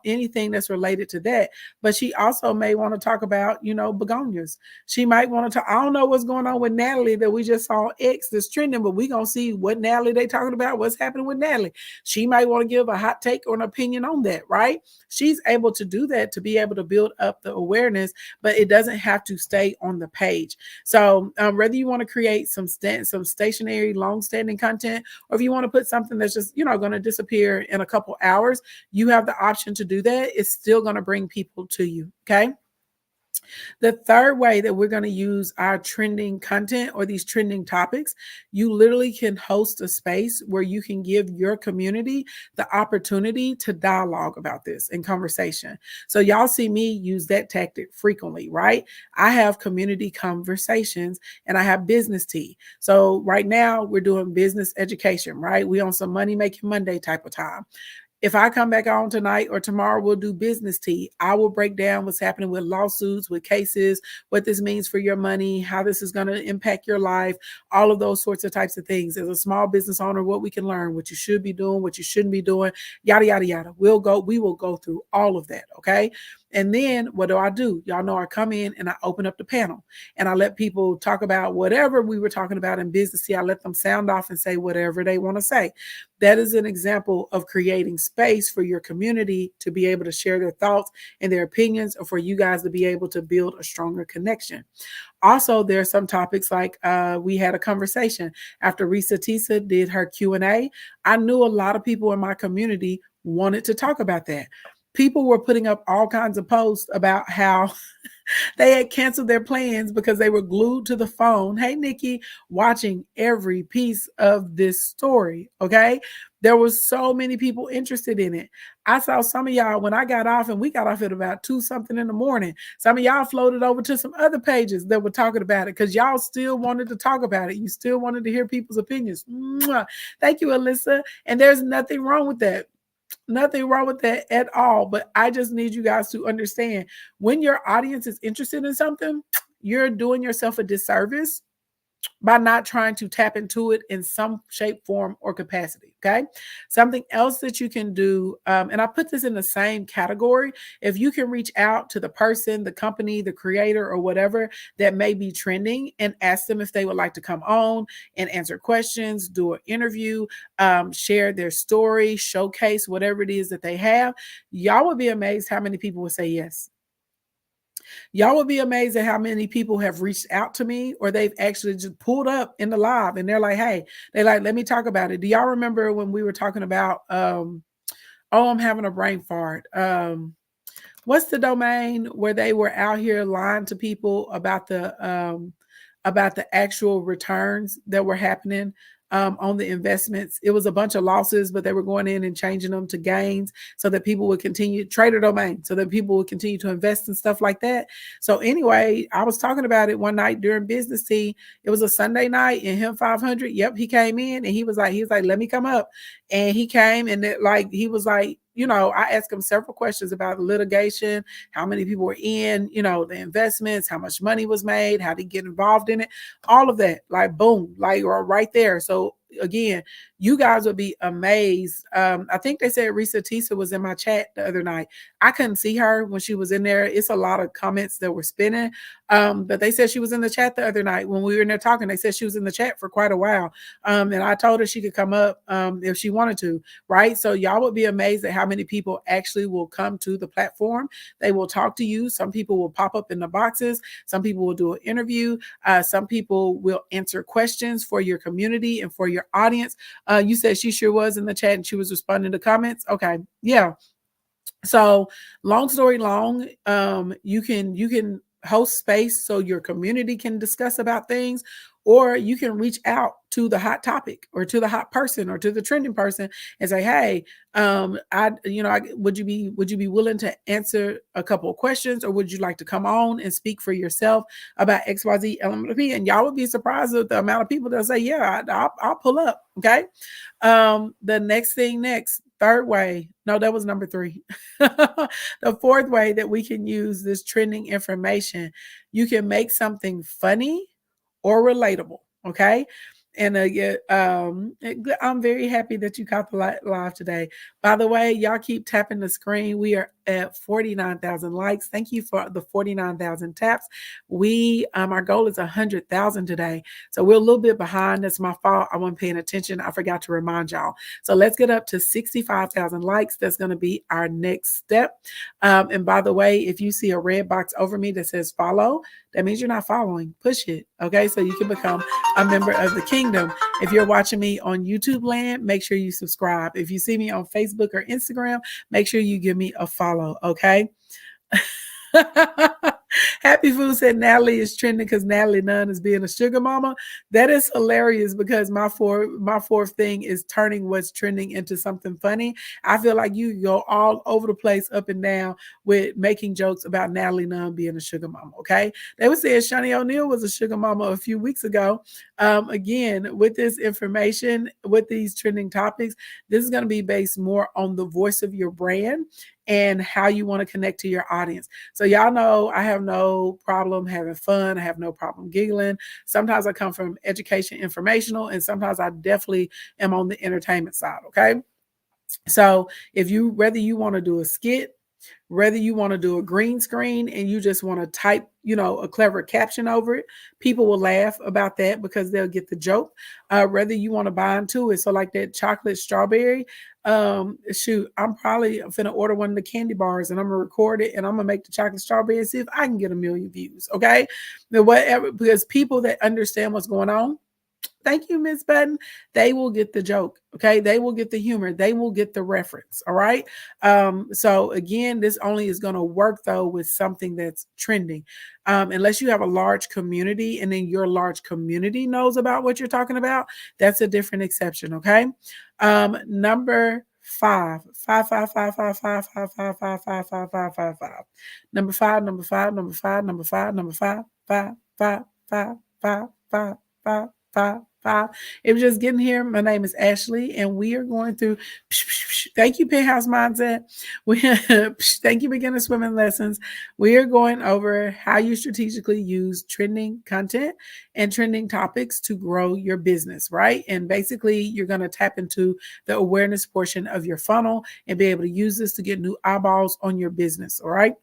anything that's related to that. But she also may want to talk about, begonias. She might want to talk, I don't know what's going on with Natalie that we just saw X that's trending, but we're going to see what Natalie they talking about, what's happening with Natalie. She might want to give a hot take or an opinion on that, right? She's able to do that to be able to build up the awareness, but it doesn't have to stay on the page. So whether you want to create some stationary, long-standing content, or if you want to put something that's just, going to disappear in a couple hours, you have the option to do that. It's still going to bring people to you, okay? The third way that we're going to use our trending content or these trending topics, you literally can host a space where you can give your community the opportunity to dialogue about this in conversation. So y'all see me use that tactic frequently, right? I have community conversations and I have business tea. So right now we're doing business education, right? We on some money making Monday type of time. If I come back on tonight or tomorrow, we'll do business tea. I will break down what's happening with lawsuits, with cases, what this means for your money, how this is going to impact your life, all of those sorts of types of things. As a small business owner, what we can learn, what you should be doing, what you shouldn't be doing, yada, yada, yada. We will go through all of that. Okay. And then what do? Y'all know I come in and I open up the panel and I let people talk about whatever we were talking about in business tea. I let them sound off and say whatever they want to say. That is an example of creating space for your community to be able to share their thoughts and their opinions, or for you guys to be able to build a stronger connection. Also, there are some topics like we had a conversation after Risa Tisa did her Q&A. I knew a lot of people in my community wanted to talk about that. People were putting up all kinds of posts about how they had canceled their plans because they were glued to the phone. Hey, Nikki, watching every piece of this story. Okay. There was so many people interested in it. I saw some of y'all when I got off, and we got off at about 2 something in the morning. Some of y'all floated over to some other pages that were talking about it because y'all still wanted to talk about it. You still wanted to hear people's opinions. Mwah. Thank you, Alyssa. And there's nothing wrong with that. Nothing wrong with that at all. But I just need you guys to understand, when your audience is interested in something, you're doing yourself a disservice by not trying to tap into it in some shape, form, or capacity. Okay. Something else that you can do, and I put this in the same category. If you can reach out to the person, the company, the creator, or whatever that may be trending and ask them if they would like to come on and answer questions, do an interview, share their story, showcase whatever it is that they have, y'all would be amazed how many people would say yes. Y'all would be amazed at how many people have reached out to me, or they've actually just pulled up in the live and they're like, hey, they like, let me talk about it. Do y'all remember when we were talking about, oh, I'm having a brain fart. What's the domain where they were out here lying to people about the actual returns that were happening on the investments? It was a bunch of losses, but they were going in and changing them to gains so that people would continue Trader Domain, so that people would continue to invest in stuff like that. So anyway, I was talking about it one night during business tea. It was a Sunday night, and him 500. Yep, he came in and he was like, let me come up, and he came and he was like, I asked him several questions about the litigation, how many people were in, the investments, how much money was made, how to get involved in it, all of that, like boom, like right there. So again, you guys would be amazed. I think they said Risa Tisa was in my chat the other night. I couldn't see her when she was in there. It's a lot of comments that were spinning. But they said she was in the chat the other night when we were in there talking. They said she was in the chat for quite a while. And I told her she could come up if she wanted to, right? So y'all would be amazed at how many people actually will come to the platform. They will talk to you. Some people will pop up in the boxes. Some people will do an interview. Some people will answer questions for your community and for your audience. You said she sure was in the chat and she was responding to comments. Okay. Yeah. So long story long, you can host space so your community can discuss about things, or you can reach out to the hot topic or to the hot person or to the trending person and say, hey, would you be willing to answer a couple of questions, or would you like to come on and speak for yourself about XYZ LMP? And y'all would be surprised at the amount of people that say, yeah, I'll pull up. Okay. Third way, no, that was number 3. The fourth way that we can use this trending information, you can make something funny or relatable. Okay. And I'm very happy that you caught the live today. By the way, y'all keep tapping the screen. We are at 49,000 likes. Thank you for the 49,000 taps. Our goal is 100,000 today. So we're a little bit behind. That's my fault. I wasn't paying attention. I forgot to remind y'all. So let's get up to 65,000 likes. That's going to be our next step. And by the way, if you see a red box over me that says follow, that means you're not following. Push it. Okay. So you can become a member of the kingdom. If you're watching me on YouTube land, make sure you subscribe. If you see me on Facebook or Instagram, make sure you give me a follow. Okay. Happy Food said Natalie is trending because Natalie Nunn is being a sugar mama. That is hilarious because my fourth thing is turning what's trending into something funny. I feel like you go all over the place, up and down, with making jokes about Natalie Nunn being a sugar mama. Okay, they were saying Shani O'Neill was a sugar mama a few weeks ago. Again, with this information, with these trending topics, this is going to be based more on the voice of your brand and how you want to connect to your audience. So y'all know I have no problem having fun. I have no problem giggling. Sometimes I come from education, informational, and sometimes I definitely am on the entertainment side. Okay. So whether you want to do a skit, whether you want to do a green screen and you just want to type, a clever caption over it, people will laugh about that because they'll get the joke. Whether you want to buy into it. So like that chocolate strawberry, shoot, I'm probably finna order one of the candy bars and I'm gonna record it and I'm gonna make the chocolate strawberry and see if I can get 1 million views. Okay. Whatever, because people that understand what's going on, thank you, Miss Button, they will get the joke. Okay. They will get the humor. They will get the reference. All right. So again, this only is going to work though with something that's trending. Unless you have a large community and then your large community knows about what you're talking about, that's a different exception. Okay. Number five. Number five, number five, number five, number five, number five, five, five, five, five, five, five, five, five. It was just getting here. My name is Ashley, and we are going through. Thank you, Penthouse Mindset. Thank you, Beginner Swimming Lessons. We are going over how you strategically use trending content and trending topics to grow your business, right? And basically, you're going to tap into the awareness portion of your funnel and be able to use this to get new eyeballs on your business. All right.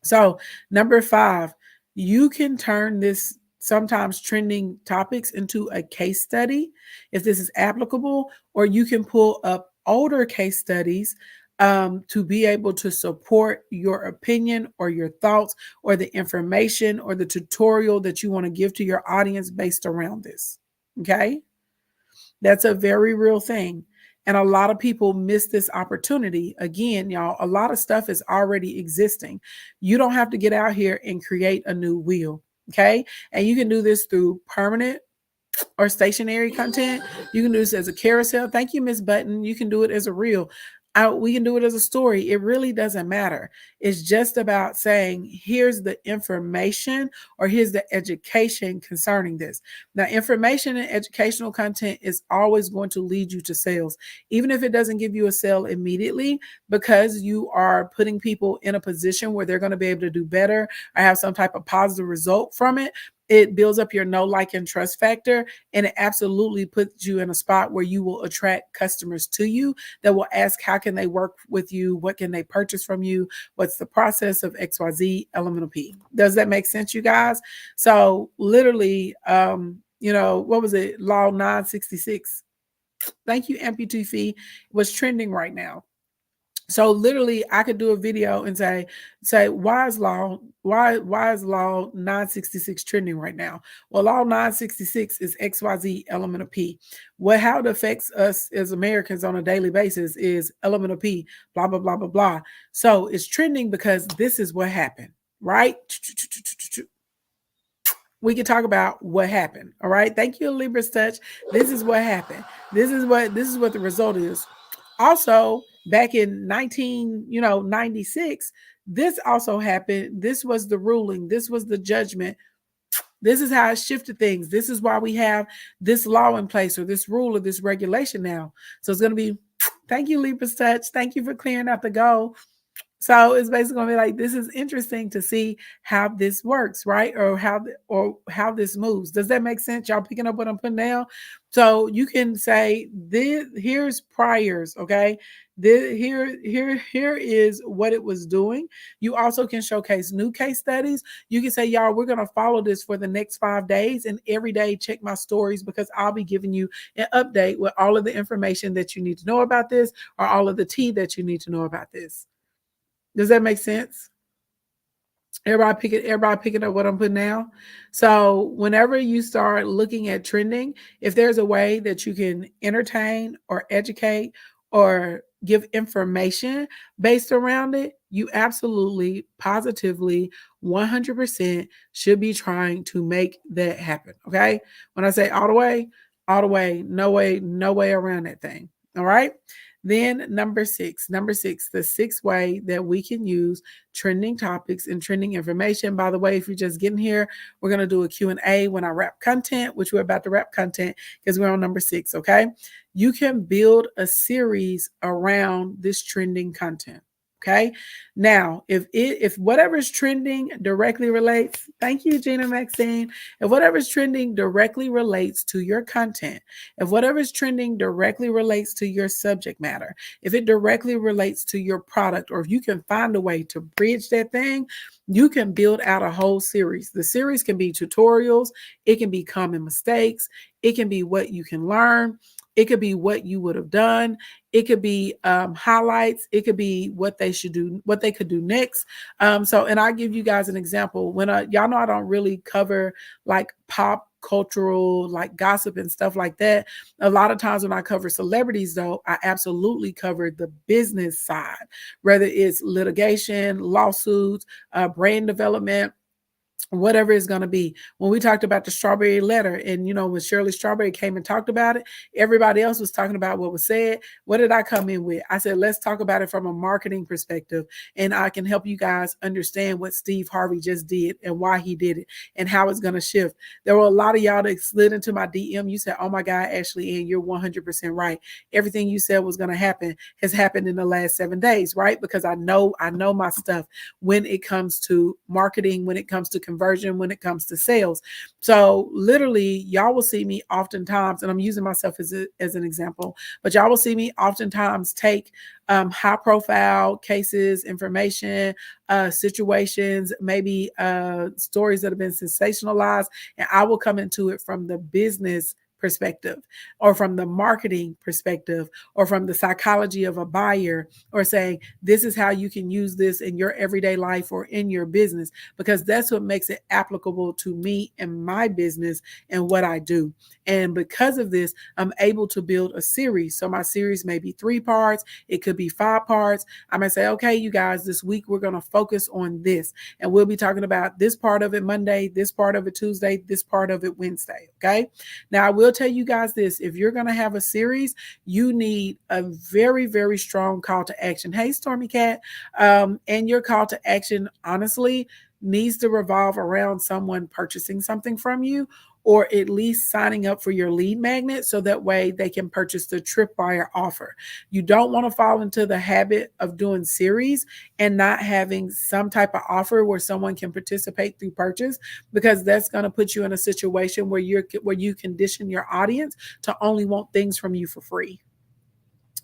So, number five, you can turn this sometimes trending topics into a case study if this is applicable, or you can pull up older case studies to be able to support your opinion or your thoughts or the information or the tutorial that you want to give to your audience based around this. Okay. That's a very real thing. And a lot of people miss this opportunity. Again, y'all, a lot of stuff is already existing. You don't have to get out here and create a new wheel. Okay. And you can do this through permanent or stationary content. You can do this as a carousel. Thank you, Miss Button. You can do it as a reel. We can do it as a story. It really doesn't matter. It's just about saying, here's the information or here's the education concerning this. Now, information and educational content is always going to lead you to sales, even if it doesn't give you a sale immediately, because you are putting people in a position where they're going to be able to do better or have some type of positive result from it. It builds up your know, like, and trust factor, and it absolutely puts you in a spot where you will attract customers to you that will ask, how can they work with you? What can they purchase from you? What's the process of XYZ Elemental P? Does that make sense, you guys? So literally, what was it? Law 966. Thank you, amputee fee, was trending right now. So literally, I could do a video and say, why is law 966 trending right now? Well, law 966 is XYZ Elemental P. How it affects us as Americans on a daily basis is Elemental P, blah, blah, blah, blah, blah. So it's trending because this is what happened, right? We can talk about what happened. All right. Thank you, Libra's Touch. This is what happened. This is what the result is. Also, back in 1996, this also happened. This was the ruling. This was the judgment. This is how it shifted things. This is why we have this law in place or this rule or this regulation now. So it's going to be, thank you, Libra's Touch. Thank you for clearing out the goal. So it's basically going to be like, this is interesting to see how this works, right? Or how this moves. Does that make sense? Y'all picking up what I'm putting down? So you can say, here's priors, okay? Here is what it was doing. You also can showcase new case studies. You can say, y'all, we're going to follow this for the next 5 days, and every day check my stories because I'll be giving you an update with all of the information that you need to know about this or all of the tea that you need to know about this. Does that make sense? Everybody picking up what I'm putting down. So whenever you start looking at trending, if there's a way that you can entertain or educate or give information based around it, you absolutely, positively, 100% should be trying to make that happen. Okay. When I say all the way, no way around that thing. All right. Then number six, the sixth way that we can use trending topics and trending information. By the way, if you're just getting here, we're going to do a Q&A when I wrap content, which we're about to wrap content because we're on number six. Okay. You can build a series around this trending content. Okay. Now, if whatever's trending directly relates, thank you, Gina Maxine. If whatever's trending directly relates to your content, if whatever's trending directly relates to your subject matter, if it directly relates to your product, or if you can find a way to bridge that thing, you can build out a whole series. The series can be tutorials, it can be common mistakes, it can be what you can learn. It could be what you would have done. It could be highlights. It could be what they should do, what they could do next. And I'll give you guys an example. When y'all know I don't really cover like pop cultural, like gossip and stuff like that. A lot of times when I cover celebrities, though, I absolutely cover the business side, whether it's litigation, lawsuits, brand development, whatever it's going to be. When we talked about the strawberry letter, and when Shirley Strawberry came and talked about it, everybody else was talking about what was said. What did I come in with? I said, let's talk about it from a marketing perspective, and I can help you guys understand what Steve Harvey just did and why he did it and how it's going to shift. There were a lot of y'all that slid into my DM. You said, oh my God, Ashley, and you're 100% right. Everything you said was going to happen has happened in the last 7 days, right? Because I know my stuff when it comes to marketing, when it comes to conversion, when it comes to sales. So literally, y'all will see me oftentimes, and I'm using myself as an example, but y'all will see me oftentimes take high profile cases, information, situations, maybe stories that have been sensationalized, and I will come into it from the business perspective, or from the marketing perspective, or from the psychology of a buyer, or saying this is how you can use this in your everyday life or in your business, because that's what makes it applicable to me and my business and what I do. And because of this, I'm able to build a series. So my series may be 3 parts, it could be 5 parts. I might say, okay, you guys, this week we're going to focus on this, and we'll be talking about this part of it Monday, this part of it Tuesday, this part of it Wednesday. Okay. Now I will tell you guys this: if you're going to have a series, you need a very, very strong call to action. Hey, Stormy Cat. And your call to action, honestly, needs to revolve around someone purchasing something from you, or at least signing up for your lead magnet, so that way they can purchase the tripwire offer. You don't want to fall into the habit of doing series and not having some type of offer where someone can participate through purchase, because that's going to put you in a situation where you condition your audience to only want things from you for free.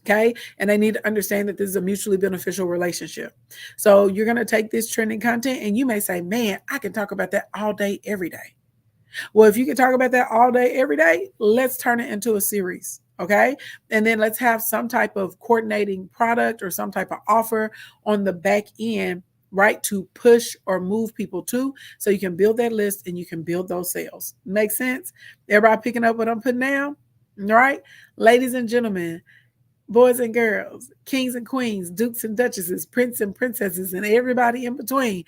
Okay. And they need to understand that this is a mutually beneficial relationship. So you're going to take this trending content, and you may say, man, I can talk about that all day, every day. Well, if you can talk about that all day, every day, let's turn it into a series. Okay. And then let's have some type of coordinating product or some type of offer on the back end, right, to push or move people to, so you can build that list and you can build those sales. Make sense? Everybody picking up what I'm putting down? All right. Ladies and gentlemen, boys and girls, kings and queens, dukes and duchesses, prince and princesses, and everybody in between,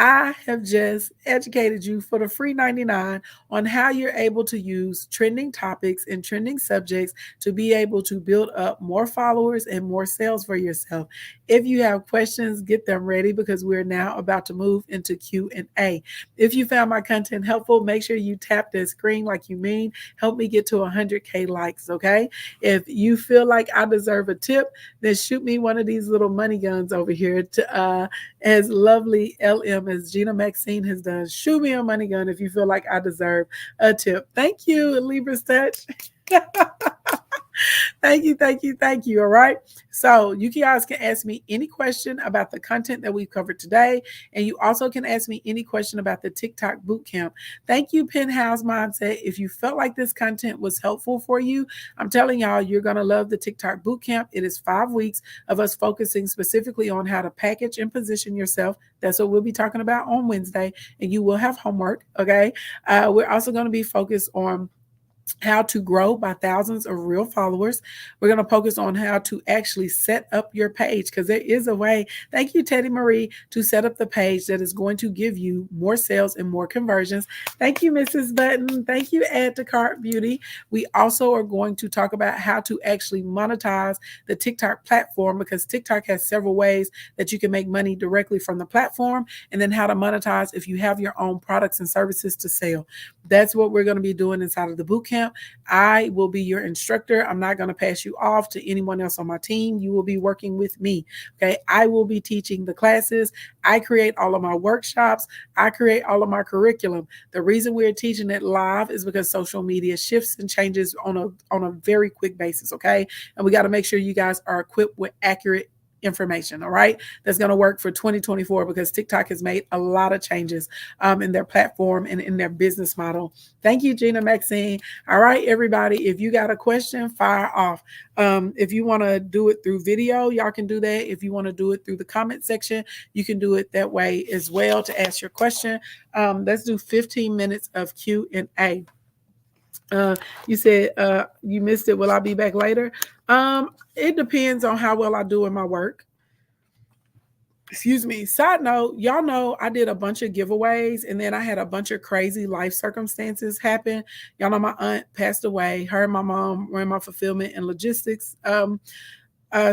I have just educated you for the free 99 on how you're able to use trending topics and trending subjects to be able to build up more followers and more sales for yourself. If you have questions, get them ready, because we're now about to move into Q&A. If you found my content helpful, make sure you tap that screen like you mean. Help me get to 100K likes, okay? If you feel like I deserve a tip, then shoot me one of these little money guns over here to as lovely LM as Gina Maxine has done. Shoot me a money gun if you feel like I deserve a tip. Thank you, Libra's Touch. Thank you. All right. So you guys can ask me any question about the content that we've covered today. And you also can ask me any question about the TikTok bootcamp. Thank you, Penthouse Mindset. If you felt like this content was helpful for you, I'm telling y'all, you're going to love the TikTok bootcamp. It is 5 weeks of us focusing specifically on how to package and position yourself. That's what we'll be talking about on Wednesday. And you will have homework. Okay. We're also going to be focused on how to grow by thousands of real followers. We're going to focus on how to actually set up your page, because there is a way, thank you, Teddy Marie, to set up the page that is going to give you more sales and more conversions. Thank you, Mrs. Button. Thank you, Add to Cart Beauty. We also are going to talk about how to actually monetize the TikTok platform, because TikTok has several ways that you can make money directly from the platform, and then how to monetize if you have your own products and services to sell. That's what we're going to be doing inside of the boot camp. I will be your instructor. I'm not going to pass you off to anyone else on my team. You will be working with me. Okay. I will be teaching the classes. I create all of my workshops. I create all of my curriculum. The reason we're teaching it live is because social media shifts and changes on a very quick basis. Okay. And we got to make sure you guys are equipped with accurate information. All right. That's going to work for 2024, because TikTok has made a lot of changes in their platform and in their business model. Thank you, Gina Maxine. All right, everybody. If you got a question, fire off. If you want to do it through video, y'all can do that. If you want to do it through the comment section, you can do it that way as well to ask your question. Let's do 15 minutes of Q&A. You said you missed it. Will I be back later? It depends on how well I do in my work. Excuse me. Side note, y'all know I did a bunch of giveaways, and then I had a bunch of crazy life circumstances happen. Y'all know my aunt passed away. Her and my mom ran my fulfillment and logistics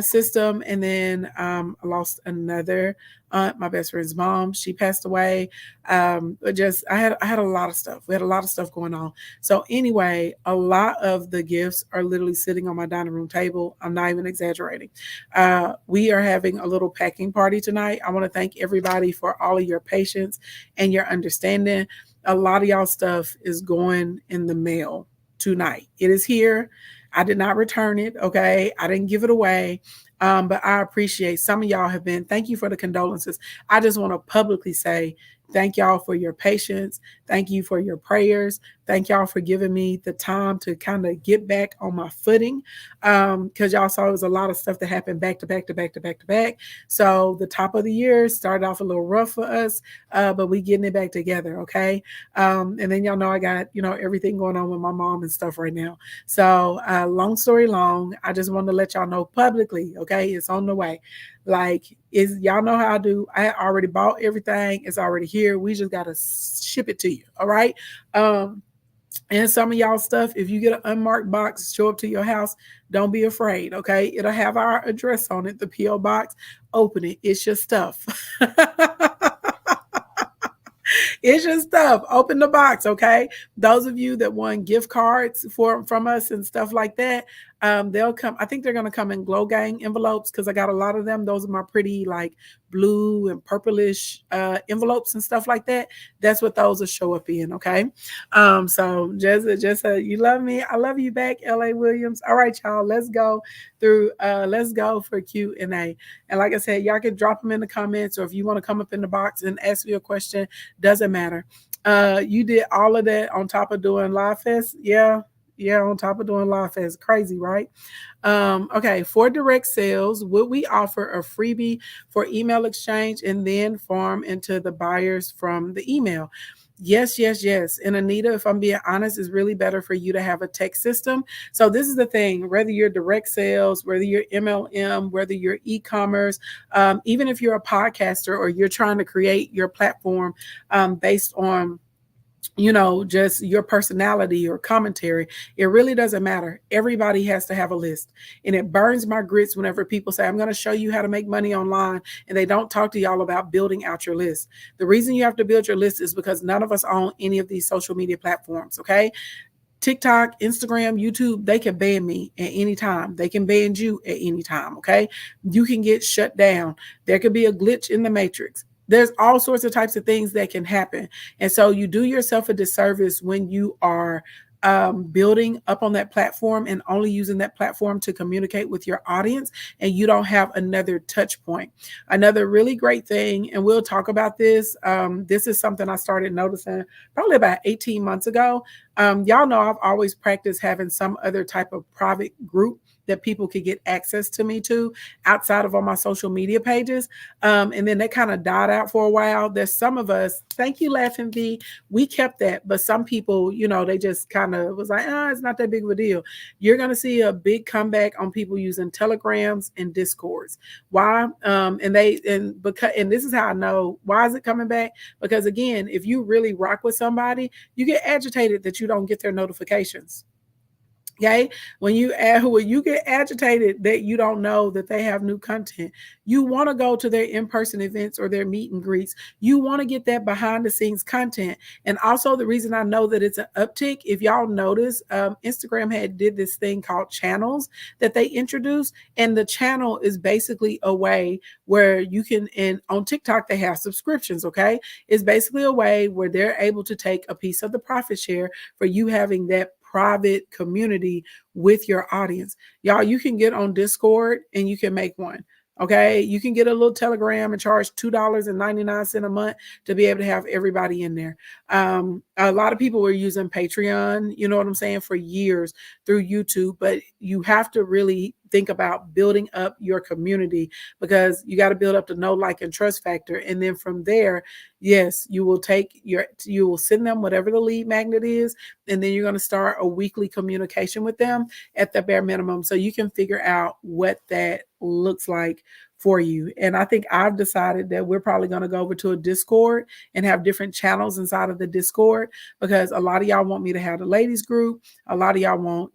system, and then I lost another aunt, my best friend's mom. She passed away. But just I had a lot of stuff. We had a lot of stuff going on. So anyway, a lot of the gifts are literally sitting on my dining room table. I'm not even exaggerating. We are having a little packing party tonight. I want to thank everybody for all of your patience and your understanding. A lot of y'all stuff is going in the mail tonight. It is here. I did not return it. Okay. I didn't give it away. But I appreciate some of y'all have been. Thank you for the condolences. I just want to publicly say thank y'all for your patience. Thank you for your prayers. Thank y'all for giving me the time to kind of get back on my footing. Because y'all saw it was a lot of stuff that happened back to back to back to back to back. So the top of the year started off a little rough for us, but we getting it back together. Okay. And then y'all know I got, everything going on with my mom and stuff right now. So long story long, I just wanted to let y'all know publicly. Okay. It's on the way. Y'all know how I do. I already bought everything. It's already here. We just got to ship it to you. All right. And some of y'all stuff, if you get an unmarked box show up to your house, don't be afraid. Okay. It'll have our address on it, the P.O. box. Open it. It's your stuff. It's your stuff. Open the box, okay? Those of you that want gift cards from us and stuff like that, they'll come. I think they're going to come in Glow Gang envelopes, because I got a lot of them. Those are my pretty blue and purplish envelopes and stuff like that. That's what those will show up in, okay? So just you love me. I love you back, L.A. Williams. All right, y'all. Let's go for Q&A. And like I said, y'all can drop them in the comments, or if you want to come up in the box and ask me a question, doesn't matter. You did all of that on top of doing Live Fest? Yeah, on top of doing Live Fest. Crazy, right? Okay, for direct sales, would we offer a freebie for email exchange and then farm into the buyers from the email? Yes. And Anita, if I'm being honest, it's really better for you to have a tech system. So this is the thing, whether you're direct sales, whether you're MLM, whether you're e-commerce, even if you're a podcaster or you're trying to create your platform based on just your personality or commentary, it really doesn't matter. Everybody has to have a list. And it burns my grits whenever people say, I'm going to show you how to make money online, and they don't talk to y'all about building out your list. The reason you have to build your list is because none of us own any of these social media platforms, okay? TikTok, Instagram, YouTube, they can ban me at any time. They can ban you at any time, okay? You can get shut down. There could be a glitch in the matrix. There's all sorts of types of things that can happen. And so you do yourself a disservice when you are building up on that platform and only using that platform to communicate with your audience, and you don't have another touch point. Another really great thing, and we'll talk about this. This is something I started noticing probably about 18 months ago. Y'all know I've always practiced having some other type of private group that people could get access to me to outside of on my social media pages. And then that kind of died out for a while. There's some of us, thank you, Laughing V, we kept that, but some people, they just kind of was like, it's not that big of a deal. You're going to see a big comeback on people using Telegrams and Discords. Why? And this is how I know why is it coming back? Because again, if you really rock with somebody, you get agitated that you don't get their notifications. Okay, when you get agitated that you don't know that they have new content, you want to go to their in-person events or their meet and greets. You want to get that behind the scenes content. And also the reason I know that it's an uptick, if y'all notice, Instagram did this thing called channels that they introduced, and the channel is basically a way where you can, and on TikTok they have subscriptions. Okay, it's basically a way where they're able to take a piece of the profit share for you having that private community with your audience. Y'all, you can get on Discord and you can make one. Okay, you can get a little Telegram and charge $2.99 a month to be able to have everybody in there. A lot of people were using Patreon, you know what I'm saying, for years through YouTube, but you have to really think about building up your community, because you got to build up the know, like, and trust factor. And then from there, yes, you will send them whatever the lead magnet is, and then you're going to start a weekly communication with them at the bare minimum, so you can figure out what that looks like for you. And I think I've decided that we're probably going to go over to a Discord and have different channels inside of the Discord, because a lot of y'all want me to have the ladies group. A lot of y'all want,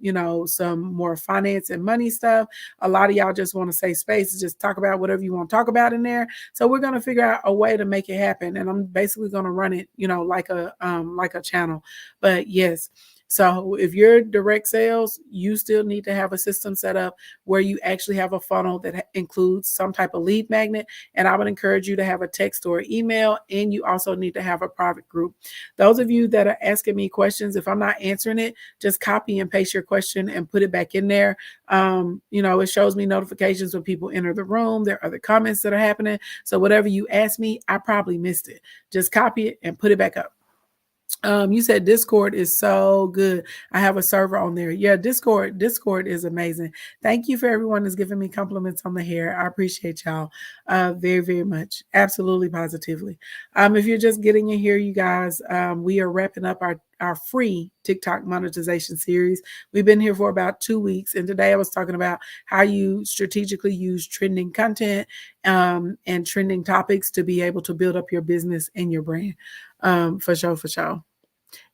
some more finance and money stuff. A lot of y'all just want to say space and just talk about whatever you want to talk about in there. So we're going to figure out a way to make it happen. And I'm basically going to run it, like a channel. But yes. So if you're direct sales, you still need to have a system set up where you actually have a funnel that includes some type of lead magnet. And I would encourage you to have a text or able, and you also need to have a private group. Those of you that are asking me questions, if I'm not answering it, just copy and paste your question and put it back in there. It shows me notifications when people enter the room. There are other comments that are happening. So whatever you ask me, I probably missed it. Just copy it and put it back up. You said Discord is so good. I have a server on there. Yeah, Discord is amazing. Thank you for everyone that's giving me compliments on the hair. I appreciate y'all very, very much. Absolutely, positively. If you're just getting in here, you guys, we are wrapping up our free TikTok monetization series. We've been here for about 2 weeks. And today I was talking about how you strategically use trending content and trending topics to be able to build up your business and your brand. For sure.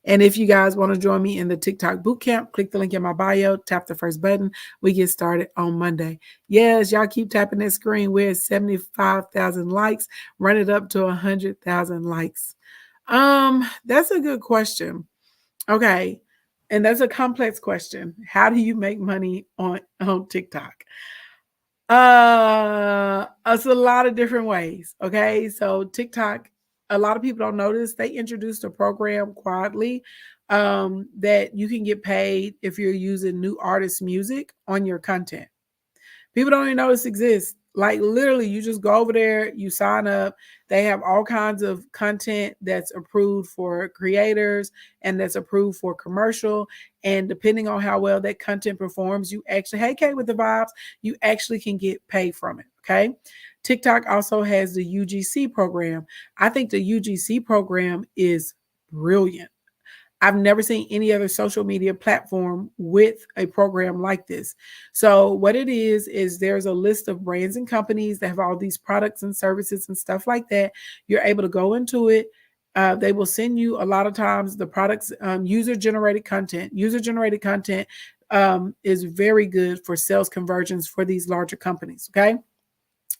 And if you guys want to join me in the TikTok bootcamp, click the link in my bio, tap the first button. We get started on Monday. Yes, y'all keep tapping that screen. We're at 75,000 likes. Run it up to 100,000 likes. That's a good question. Okay. And that's a complex question. How do you make money on TikTok? It's a lot of different ways. Okay. So TikTok, a lot of people don't notice, they introduced a program, Quadly, that you can get paid if you're using new artist music on your content. People don't even know this exists. Like literally, you just go over there, you sign up. They have all kinds of content that's approved for creators and that's approved for commercial. And depending on how well that content performs, you actually, hey, Kate with the vibes, you actually can get paid from it. Okay. TikTok also has the UGC program. I think the UGC program is brilliant. I've never seen any other social media platform with a program like this. So what it is there's a list of brands and companies that have all these products and services and stuff like that. You're able to go into it. They will send you a lot of times the products, user-generated content. User-generated content is very good for sales conversions for these larger companies, okay?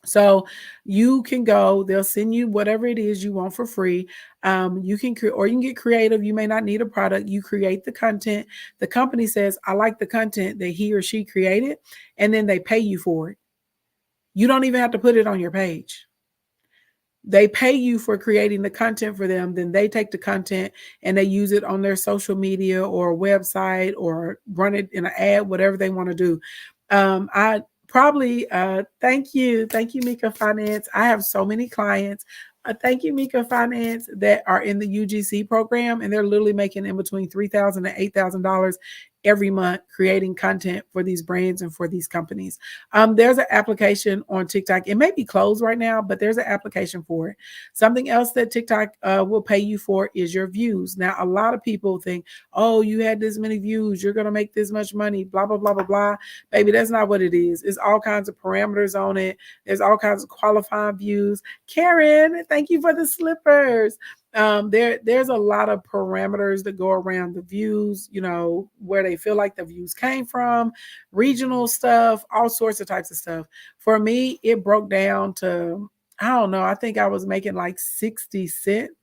So you can go, they'll send you whatever it is you want for free. You can get creative. You may not need a product. You create the content. The company says, I like the content that he or she created, and then they pay you for it. You don't even have to put it on your page. They pay you for creating the content for them. Then they take the content and they use it on their social media or website or run it in an ad, whatever they want to do. Thank you, Mika Finance. I have so many clients. Thank you, Mika Finance, that are in the UGC program, and they're literally making in between $3,000 and $8,000 every month creating content for these brands and for these companies. There's an application on TikTok. It may be closed right now, but there's an application for it. Something else that TikTok will pay you for is your views. Now, a lot of people think, oh, you had this many views, you're going to make this much money, blah, blah, blah, blah, blah. Baby, that's not what it is. It's all kinds of parameters on it. There's all kinds of qualifying views. Karen, thank you for the slippers. There's a lot of parameters that go around the views, where they feel like the views came from, regional stuff, all sorts of types of stuff. For me, it broke down to, I don't know, I think I was making like 60 cents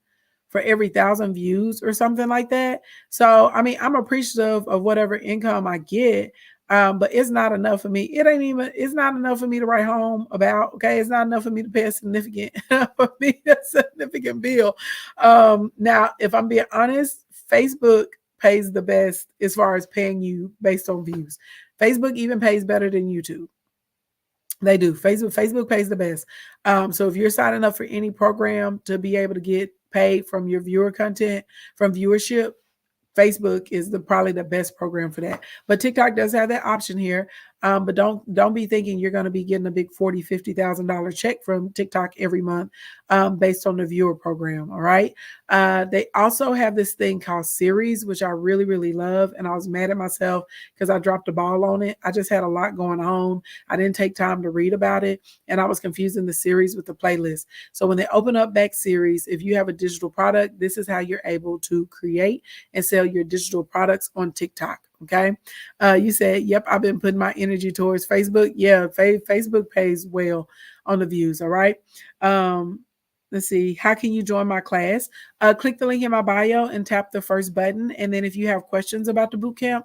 for every 1,000 views or something like that. So, I mean, I'm appreciative of whatever income I get, but it's not enough for me. It's not enough for me to write home about, okay? It's not enough for me to pay a significant bill. Now, if I'm being honest, Facebook pays the best as far as paying you based on views. Facebook even pays better than YouTube. They do. Facebook pays the best. So if you're signing up for any program to be able to get paid from your viewer content, from viewership, Facebook is probably the best program for that. But TikTok does have that option here. But don't be thinking you're going to be getting a big $40,000-$50,000 check from TikTok every month based on the viewer program. All right. They also have this thing called Series, which I really, really love. And I was mad at myself because I dropped the ball on it. I just had a lot going on. I didn't take time to read about it. And I was confusing the series with the playlist. So when they open up back Series, if you have a digital product, this is how you're able to create and sell your digital products on TikTok. Okay. You said, yep, I've been putting my energy towards Facebook. Yeah, Facebook pays well on the views. All right. Let's see. How can you join my class? Click the link in my bio and tap the first button. And then if you have questions about the bootcamp,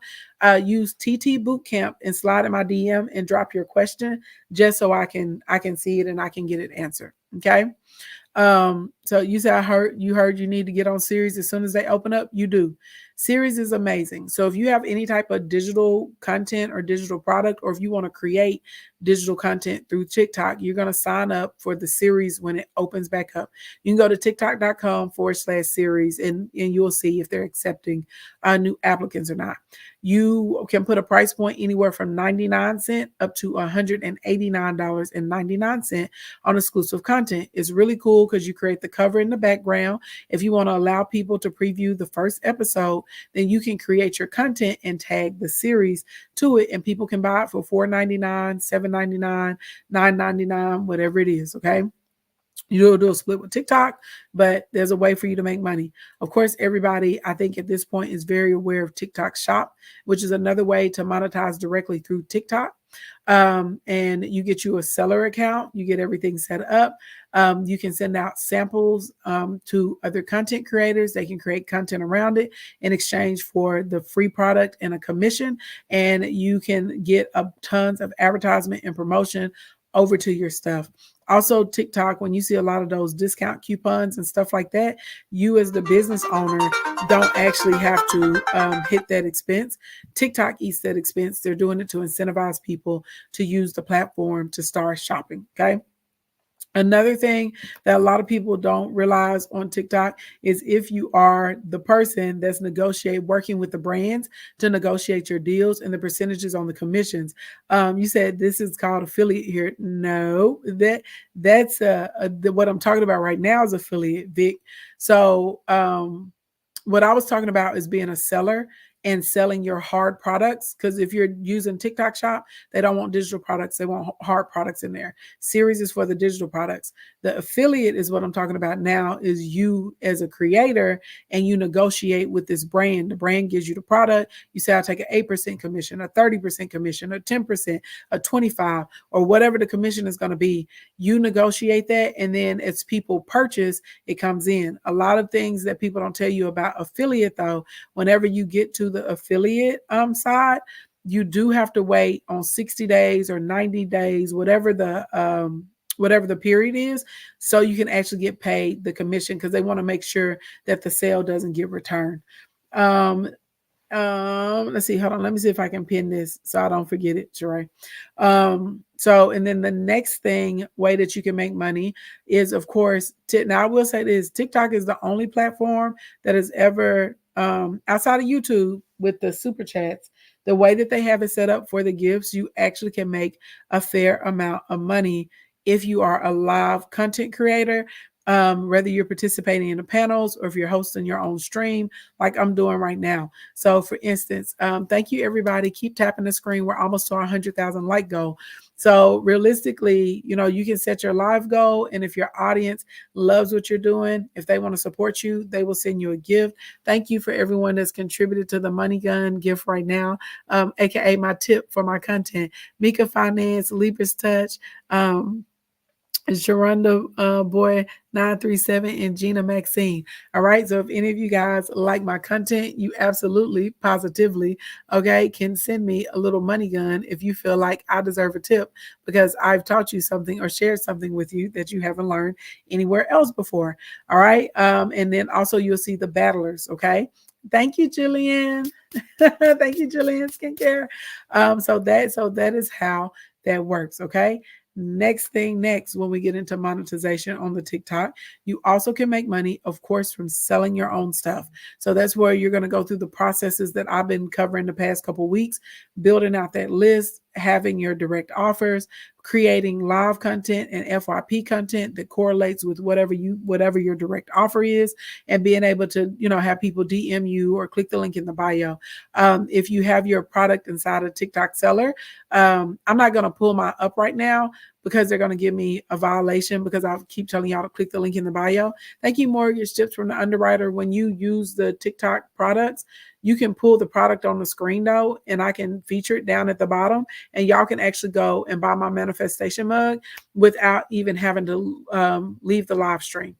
use TT Bootcamp and slide in my DM and drop your question just so I can see it and I can get it answered. Okay. So you said you heard you need to get on Series as soon as they open up. You do. Series is amazing. So if you have any type of digital content or digital product, or if you want to create digital content through TikTok, you're going to sign up for the Series when it opens back up. You can go to tiktok.com/series and you'll see if they're accepting new applicants or not. You can put a price point anywhere from 99 cents up to $189.99 on exclusive content. It's really cool because you create the cover in the background. If you want to allow people to preview the first episode, then you can create your content and tag the series to it, and people can buy it for $4.99, $7.99, $9.99, whatever it is. Okay. You'll do a split with TikTok, but there's a way for you to make money. Of course, everybody, I think at this point, is very aware of TikTok Shop, which is another way to monetize directly through TikTok. And you get you a seller account. You get everything set up. You can send out samples to other content creators. They can create content around it in exchange for the free product and a commission. And you can get tons of advertisement and promotion over to your stuff. Also, TikTok, when you see a lot of those discount coupons and stuff like that, you as the business owner don't actually have to hit that expense. TikTok eats that expense. They're doing it to incentivize people to use the platform to start shopping. Okay. Another thing that a lot of people don't realize on TikTok is if you are the person that's working with the brands to negotiate your deals and the percentages on the commissions. You said this is called affiliate here. No, that's what I'm talking about right now is affiliate, Vic. So what I was talking about is being a seller and selling your hard products. Because if you're using TikTok Shop, they don't want digital products. They want hard products in there. Series is for the digital products. The affiliate is what I'm talking about now, is you as a creator and you negotiate with this brand. The brand gives you the product. You say, I'll take an 8% commission, a 30% commission, a 10%, a 25%, or whatever the commission is going to be. You negotiate that. And then as people purchase, it comes in. A lot of things that people don't tell you about affiliate, though, whenever you get to the affiliate side, you do have to wait on 60 days or 90 days, whatever the period is, so you can actually get paid the commission, because they want to make sure that the sale doesn't get returned. Let's see, hold on, let me see if I can pin this so I don't forget it, Sheree. So, and then the next way that you can make money is, of course, now I will say this, TikTok is the only platform that has ever, outside of YouTube with the super chats, The way that they have it set up for the gifts, you actually can make a fair amount of money if you are a live content creator. Whether you're participating in the panels or if you're hosting your own stream, like I'm doing right now. So, for instance, thank you everybody. Keep tapping the screen. We're almost to our 100,000 like goal. So, realistically, you can set your live goal, and if your audience loves what you're doing, if they want to support you, they will send you a gift. Thank you for everyone that's contributed to the Money Gun gift right now, aka my tip for my content. Mika Finance, Libras Touch. Sharonda Boy 937 and Gina Maxine. All right. So if any of you guys like my content, you absolutely, positively, okay, can send me a little money gun if you feel like I deserve a tip because I've taught you something or shared something with you that you haven't learned anywhere else before. All right. And then also you'll see the battlers. Okay. Thank you, Jillian. Thank you, Jillian Skincare. So that is how that works. Okay. Next, when we get into monetization on the TikTok, you also can make money, of course, from selling your own stuff. So that's where you're going to go through the processes that I've been covering the past couple of weeks, building out that list, having your direct offers, creating live content and FYP content that correlates with whatever your direct offer is, and being able to, have people DM you or click the link in the bio. If you have your product inside a TikTok seller, I'm not going to pull my up right now because they're going to give me a violation because I keep telling y'all to click the link in the bio. Thank you, Mortgage Tips from the Underwriter. When you use the TikTok products, you can pull the product on the screen though, and I can feature it down at the bottom, and y'all can actually go and buy my manifestation mug without even having to leave the live stream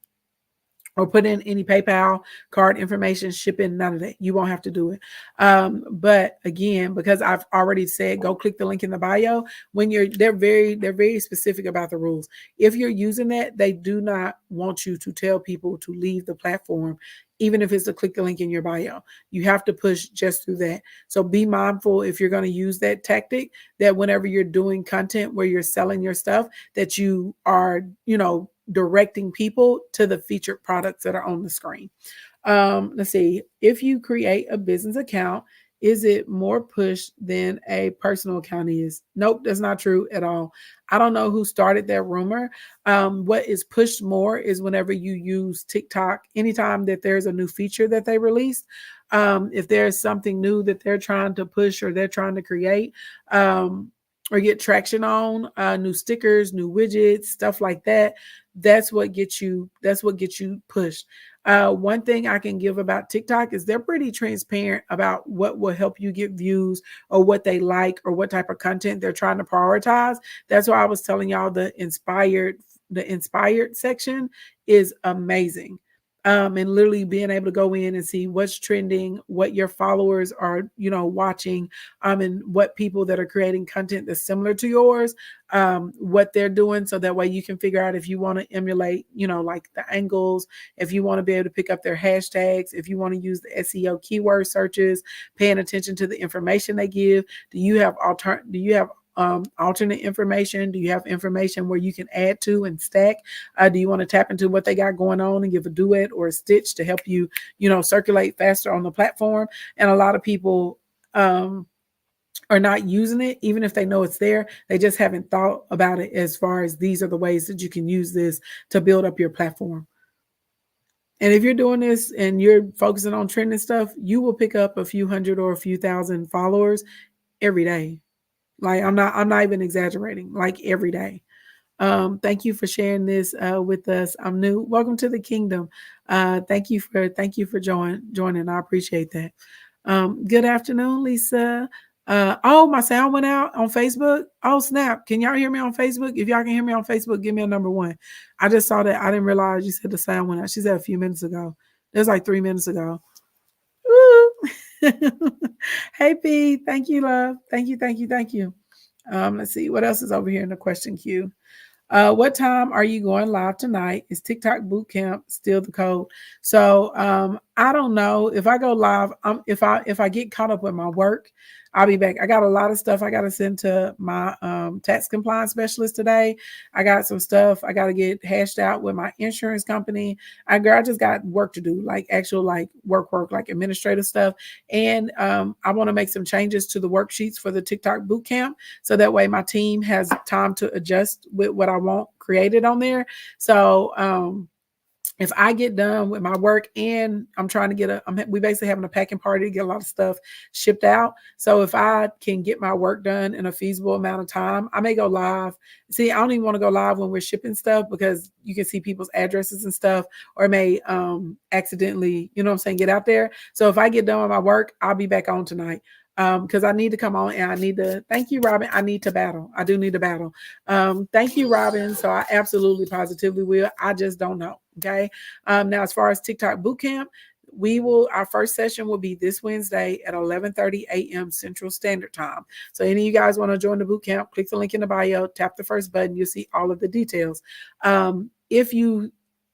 or put in any PayPal card information, shipping, none of that. You won't have to do it. But again, because I've already said, go click the link in the bio. When they're very specific about the rules. If you're using that, they do not want you to tell people to leave the platform, even if it's to click the link in your bio. You have to push just through that. So be mindful if you're going to use that tactic, that whenever you're doing content where you're selling your stuff, that you are, directing people to the featured products that are on the screen. Let's see. If you create a business account, is it more push than a personal account is? Nope, that's not true at all. I don't know who started that rumor. What is pushed more is whenever you use TikTok, anytime that there's a new feature that they release, if there's something new that they're trying to push or they're trying to create, or get traction on, new stickers, new widgets, stuff like that. That's what gets you pushed. One thing I can give about TikTok is they're pretty transparent about what will help you get views or what they like or what type of content they're trying to prioritize. That's why I was telling y'all the inspired section is amazing. And literally being able to go in and see what's trending, what your followers are, watching, and what people that are creating content that's similar to yours, what they're doing. So that way you can figure out if you want to emulate, like the angles, if you want to be able to pick up their hashtags, if you want to use the SEO keyword searches, paying attention to the information they give. Do you have alternate information? Do you have information where you can add to and stack? Do you want to tap into what they got going on and give a duet or a stitch to help you, circulate faster on the platform? And a lot of people are not using it, even if they know it's there. They just haven't thought about it as far as these are the ways that you can use this to build up your platform. And if you're doing this and you're focusing on trending stuff, you will pick up a few hundred or a few thousand followers every day. Like I'm not even exaggerating, like every day. Thank you for sharing this with us. I'm new. Welcome to the kingdom. Thank you for joining. I appreciate that. Good afternoon, Lisa. My sound went out on Facebook. Oh, snap. Can y'all hear me on Facebook? If y'all can hear me on Facebook, give me a number 1. I just saw that. I didn't realize you said the sound went out. She said a few minutes ago. It was like 3 minutes ago. Woo! Hey, P. Thank you, love. Thank you. Let's see. What else is over here in the question queue? What time are you going live tonight? Is TikTok Bootcamp still the code? So I don't know if I go live. If I get caught up with my work, I'll be back. I got a lot of stuff I got to send to my tax compliance specialist today. I got some stuff I got to get hashed out with my insurance company. I just got work to do, like actual like work, like administrative stuff. And I want to make some changes to the worksheets for the TikTok bootcamp, so that way my team has time to adjust with what I want created on there. So if I get done with my work, and I'm trying to get we basically having a packing party to get a lot of stuff shipped out. So if I can get my work done in a feasible amount of time, I may go live. See, I don't even want to go live when we're shipping stuff, because you can see people's addresses and stuff, or it may accidentally, you know what I'm saying, get out there. So if I get done with my work, I'll be back on tonight. Because I need to come on, and I need to thank you, Robin. I need to battle. I do need to battle. Thank you, Robin. So I absolutely positively will. I just don't know. Okay. Now, as far as TikTok bootcamp, our first session will be this Wednesday at 11:30 a.m. Central Standard Time. So any of you guys want to join the bootcamp, click the link in the bio, tap the first button, you'll see all of the details.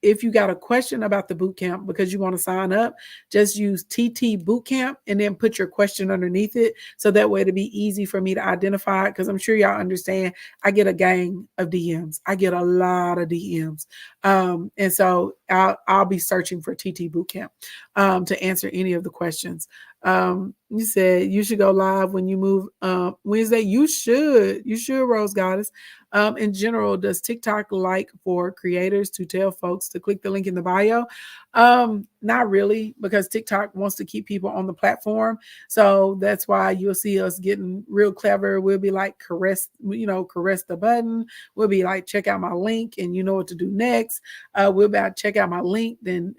If you got a question about the bootcamp because you want to sign up, just use TT Bootcamp and then put your question underneath it. So that way it'll be easy for me to identify it, because I'm sure y'all understand I get a gang of DMs. I get a lot of DMs. And so I'll be searching for TT Bootcamp to answer any of the questions. You said you should go live when you move Wednesday. You should, Rose Goddess. In general, does TikTok like for creators to tell folks to click the link in the bio? Not really, because TikTok wants to keep people on the platform. So that's why you'll see us getting real clever. We'll be like, caress the button. We'll be like, check out my link and you know what to do next. We'll be like, check out my link, then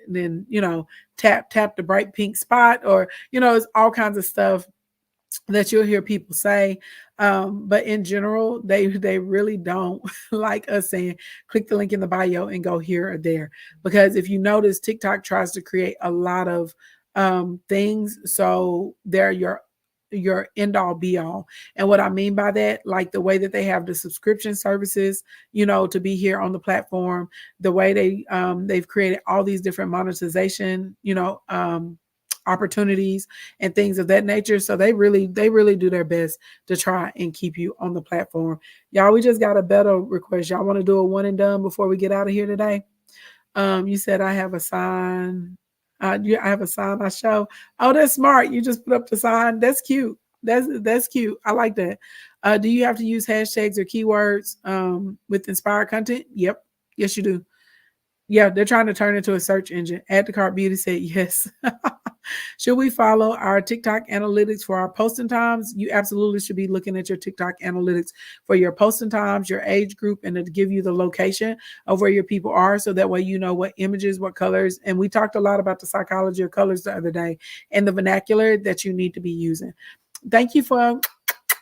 tap the bright pink spot, or it's all kinds of stuff that you'll hear people say. But in general, they really don't like us saying click the link in the bio and go here or there, because if you notice, TikTok tries to create a lot of things, so they're your end all be all. And what I mean by that, like the way that they have the subscription services, to be here on the platform, the way they've created all these different monetization, opportunities and things of that nature. So they really do their best to try and keep you on the platform. Y'all, we just got a better request. Y'all want to do a one and done before we get out of here today? You said I have a sign. I have a sign I show. Oh, that's smart. You just put up the sign. That's cute. That's cute. I like that. Do you have to use hashtags or keywords with inspired content? Yep. Yes, you do. Yeah, they're trying to turn it into a search engine. Add to cart beauty said yes. Should we follow our TikTok analytics for our posting times? You absolutely should be looking at your TikTok analytics for your posting times, your age group, and to give you the location of where your people are. So that way you know what images, what colors. And we talked a lot about the psychology of colors the other day and the vernacular that you need to be using. Thank you for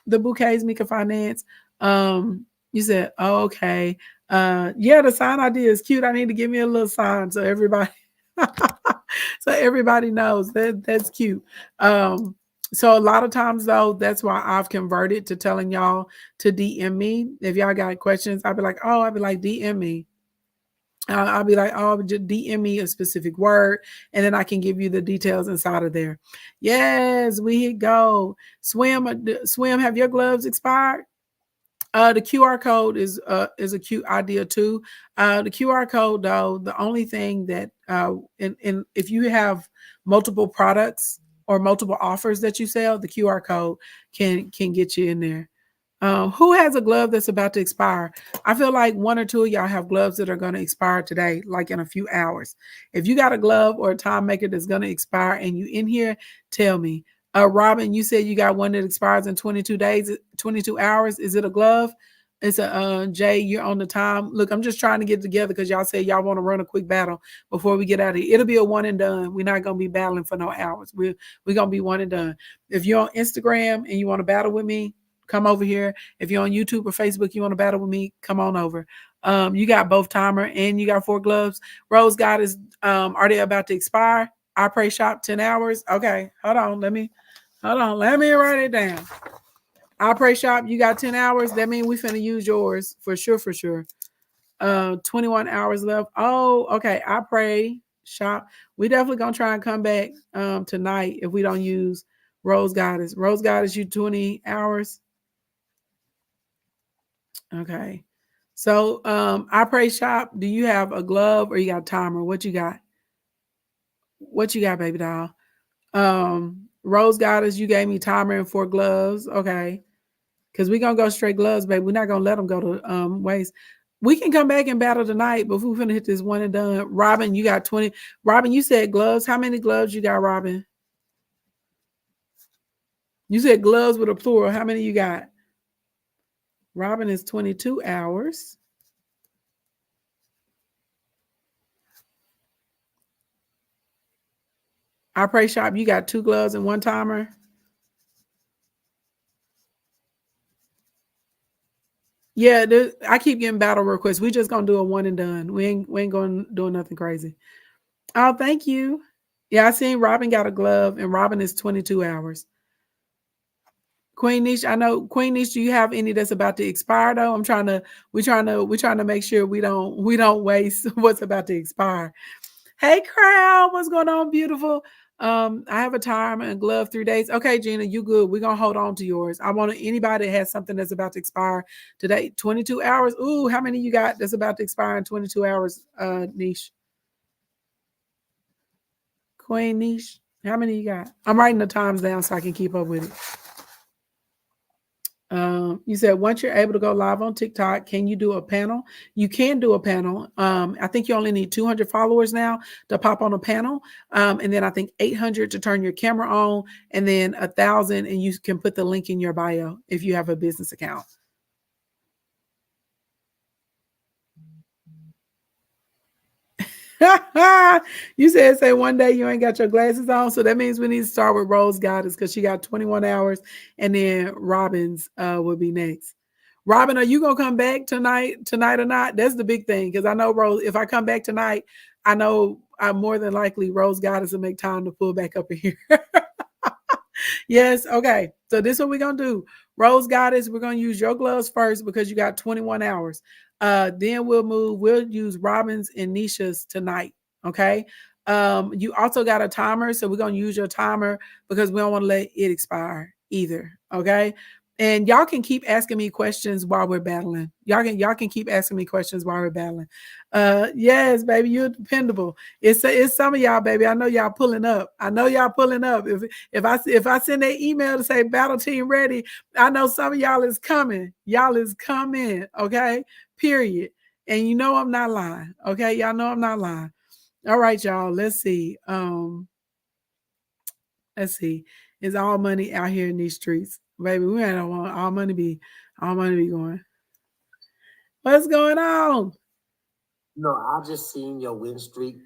the bouquets, Mika Finance. You said, oh, okay. Yeah, the sign idea is cute. I need to give me a little sign so everybody knows that's cute. So a lot of times though, that's why I've converted to telling y'all to DM me. If y'all got questions, I'll be like, DM me. I'll be like, oh, just DM me a specific word, and then I can give you the details inside of there. Yes, we go. Swim, have your gloves expired? The QR code is a cute idea too. The QR code, though, the only thing that if you have multiple products or multiple offers that you sell, the QR code can get you in there. Who has a glove that's about to expire? I feel like one or two of y'all have gloves that are going to expire today, like in a few hours. If you got a glove or a time maker that's going to expire and you in here, tell me. Robin, you said you got one that expires in 22 days, 22 hours. Is it a glove? It's a Jay, you're on the time. Look, I'm just trying to get together because y'all say y'all want to run a quick battle before we get out of here. It'll be a one and done. We're not going to be battling for no hours. We're going to be one and done. If you're on Instagram and you want to battle with me, come over here. If you're on YouTube or Facebook, you want to battle with me, come on over. You got both timer and you got 4 gloves. Rose God is, are they about to expire? I pray shop 10 hours. Okay, hold on. Let me write it down. I pray shop, you got 10 hours. That means we finna use yours for sure. 21 hours left. Oh, okay. I pray shop. We definitely gonna try and come back tonight if we don't use Rose Goddess. Rose Goddess, you 20 hours. Okay. So I pray shop. Do you have a glove or you got a timer? What you got? What you got, baby doll? Rose Goddess, you gave me timer and 4 gloves. Okay. Because we're gonna go straight gloves, baby. We're not gonna let them go to waste. We can come back and battle tonight, but we're gonna hit this one and done. Robin, you got 20. Robin, you said gloves. How many gloves you got, Robin? You said gloves with a plural. How many you got? Robin is 22 hours. I pray shop, you got 2 gloves and 1 timer. Yeah, I keep getting battle requests. We just gonna do a one and done. We ain't gonna do nothing crazy. Oh, thank you. Yeah, I seen Robin got a glove, and Robin is 22 hours. Queen Niche, I know Queen Niche. Do you have any that's about to expire though? We're trying to make sure we don't waste what's about to expire. Hey, crowd, what's going on, beautiful? I have a time and glove 3 days. Okay, Gina, you good. We're gonna hold on to yours. I want anybody that has something that's about to expire today. 22 hours. Ooh, how many you got that's about to expire in 22 hours? Niche. Queen Niche. How many you got? I'm writing the times down so I can keep up with it. You said once you're able to go live on TikTok, can you do a panel? You can do a panel. I think you only need 200 followers now to pop on a panel. And then I think 800 to turn your camera on, and then 1,000, and you can put the link in your bio if you have a business account. You said say one day you ain't got your glasses on, so that means we need to start with Rose Goddess because she got 21 hours, and then Robin's will be next. Robin, are you gonna come back tonight or not? That's the big thing, because I know Rose. If I come back tonight, I know I'm more than likely Rose Goddess will make time to pull back up in here. Yes, okay. So this is what we're gonna do. Rose Goddess, we're gonna use your gloves first because you got 21 hours. Then we'll use Robin's and Nisha's tonight. Okay. You also got a timer, so we're gonna use your timer because we don't want to let it expire either. Okay. And y'all can keep asking me questions while we're battling. Y'all can keep asking me questions while we're battling. Yes, baby, you're dependable. It's some of y'all, baby. I know y'all pulling up. If I send that email to say battle team ready, I know some of y'all is coming. Y'all is coming. Okay. Period. And you know I'm not lying. Okay. Y'all know I'm not lying. All right, y'all. Let's see. Let's see. It's all money out here in these streets. Baby, we don't want all money be going. What's going on? No, I just seen your win streak,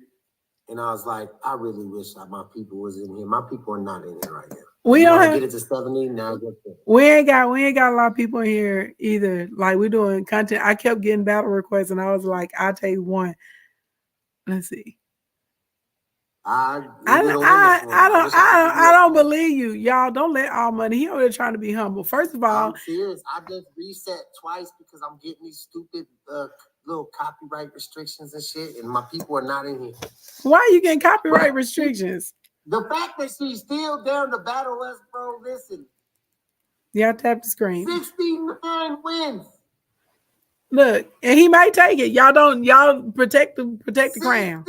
and I was like, I really wish that my people was in here. My people are not in here right now. We don't have, get it to 70 now. We ain't got a lot of people in here either. Like, we're doing content. I kept getting battle requests, and I was like, I'll take one. Let's see. I don't believe you. Y'all don't let all money. He over there trying to be humble. First of all, I'm serious. I just reset twice because I'm getting these stupid little copyright restrictions and shit, and my people are not in here. Why are you getting copyright restrictions? The fact that she's still down to battle us, bro. Listen. Yeah, tap the screen. 69 wins. Look, and he might take it. Y'all protect the crown.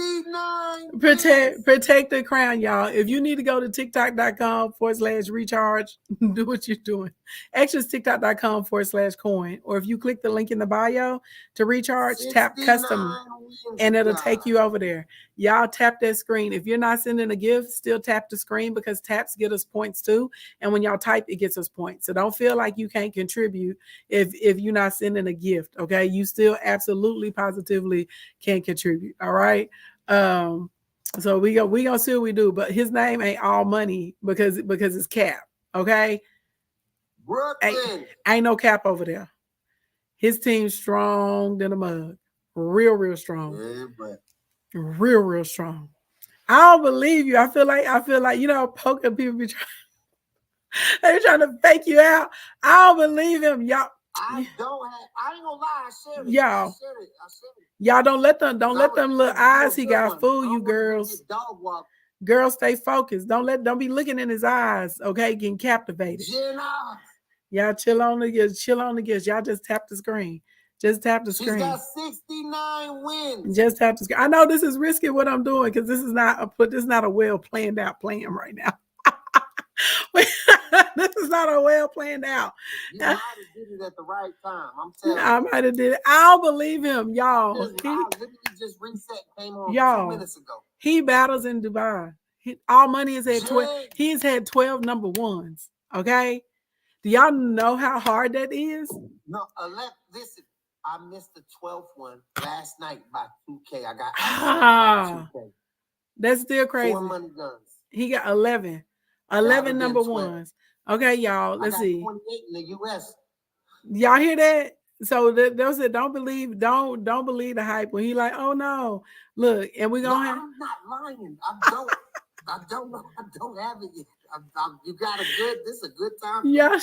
Protect the crown, y'all. If you need to go to tiktok.com/recharge, do what you're doing. Actually, it's tiktok.com/coin. Or if you click the link in the bio to recharge, tap custom, and it'll take you over there. Y'all tap that screen. If you're not sending a gift, still tap the screen because taps get us points too. And when y'all type, it gets us points. So don't feel like you can't contribute if you're not sending a gift. Okay, you still absolutely positively can contribute. All right. So we gonna see what we do, but his name ain't all money because it's cap. Okay. Ain't no cap over there. His team's strong than a mug. Real strong. Yeah, but real strong. I don't believe you. I feel like poker people be trying. They're trying to fake you out. I don't believe him. Y'all I don't have. I ain't gonna lie. I shared it. Y'all. I shared it. Y'all don't let them little eyes he got one. fool I you, don't wanna go girls. get dog walk. Girls, stay focused. Don't be looking in his eyes, okay? Getting captivated. Jenna. Y'all chill on the gifts. Y'all just tap the screen. Just tap the screen. She's got 69 wins. Just tap the screen. I know this is risky what I'm doing because this is not a well planned out plan right now. This is not a well planned out. You might have did it at the right time. I'm telling you. I might have did it. I don't believe him, y'all. I literally just reset, came on y'all, 2 minutes ago. He battles in Dubai. All money is at 12. He has had 12 number ones. Okay. Do y'all know how hard that is? No, listen. I missed the 12th one last night by 2K. I got 2K. That's still crazy. 4 money guns. He got 11. 11 number ones. Okay, y'all. Let's see. 28 in the US. Y'all hear that? So those that don't believe the hype when he like, oh no, look, and we gonna have. I'm not lying. I don't know. I don't have it yet. You got this is a good time. Y'all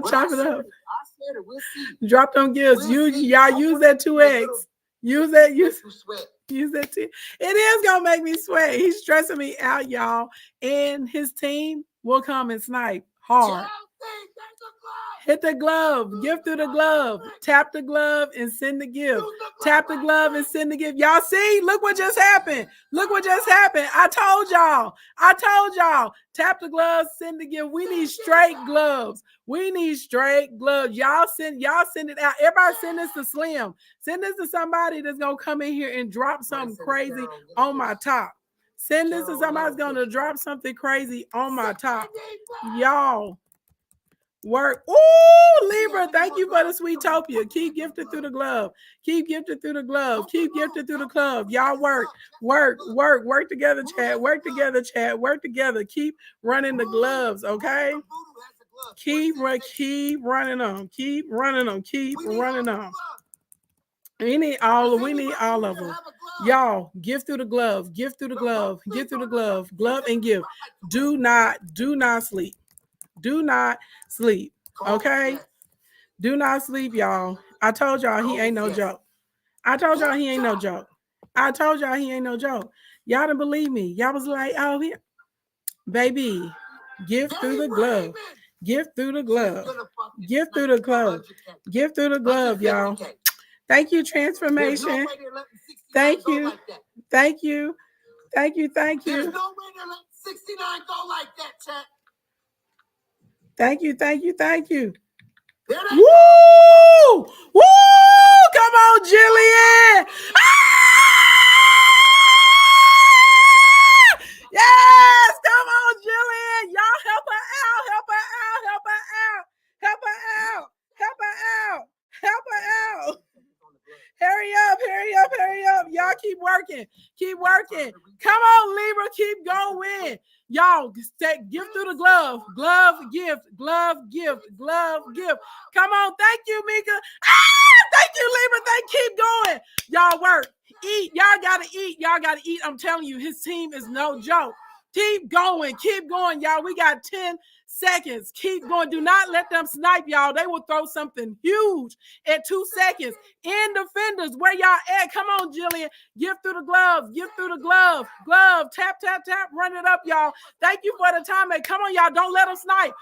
chop it up. I said it. We'll see. Drop them gifts. Y'all use that 2X. Use that. Use that too. It is gonna make me sweat. He's stressing me out, y'all. And his team will come and snipe hard. Hit the glove. Gift through the glove. Tap the glove and send the gift. Tap the glove and send the gift. Y'all see? Look what just happened. Look what just happened. I told y'all. Tap the gloves, send the gift. We need straight gloves. Y'all send it out. Everybody send this to Slim. Send this to somebody that's gonna come in here and drop something crazy on my top. Send this to somebody that's gonna drop something crazy on my top. Y'all. Work. Ooh, Libra, thank you for the Sweetopia. Keep gifted through the glove. Keep gifted through the glove. Keep gifted through the glove. Y'all work together, chat. Work together. Keep running the gloves, okay? Keep running them. We need all of them. Y'all, gift through the glove. Glove and gift. Do not sleep. Do not sleep. Okay? Do not sleep, y'all. I told y'all he ain't no joke. Y'all didn't believe me. Y'all was like, oh, here. Baby, gift through the glove. Gift through the glove, y'all. Thank you, transformation. Thank you. There's no way to let 69 go like that, chat. Thank you. Woo! Come on, Jillian! Yes! Come on, Jillian! Y'all help her out! Hurry up! Y'all keep working. Come on, Libra, keep going. Y'all, gift through the glove. Glove, gift. Come on, thank you, Mika. Thank you, Libra. Keep going. Y'all work. Eat. Y'all gotta eat. I'm telling you, his team is no joke. Keep going, y'all. We got 10 seconds. Keep going. Do not let them snipe, y'all. They will throw something huge at 2 seconds. End defenders, where y'all at? Come on, Jillian. Gift through the glove. Glove. Tap. Run it up, y'all. Thank you for the time. Come on, y'all. Don't let them snipe.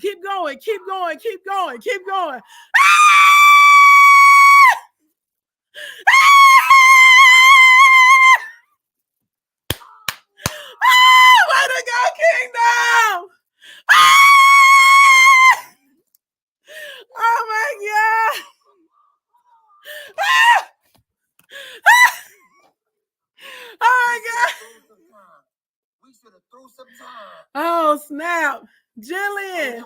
Keep going. Way to go, Kingdom! Oh my God! Oh my God! We should have threw some time. Oh snap! Jillian,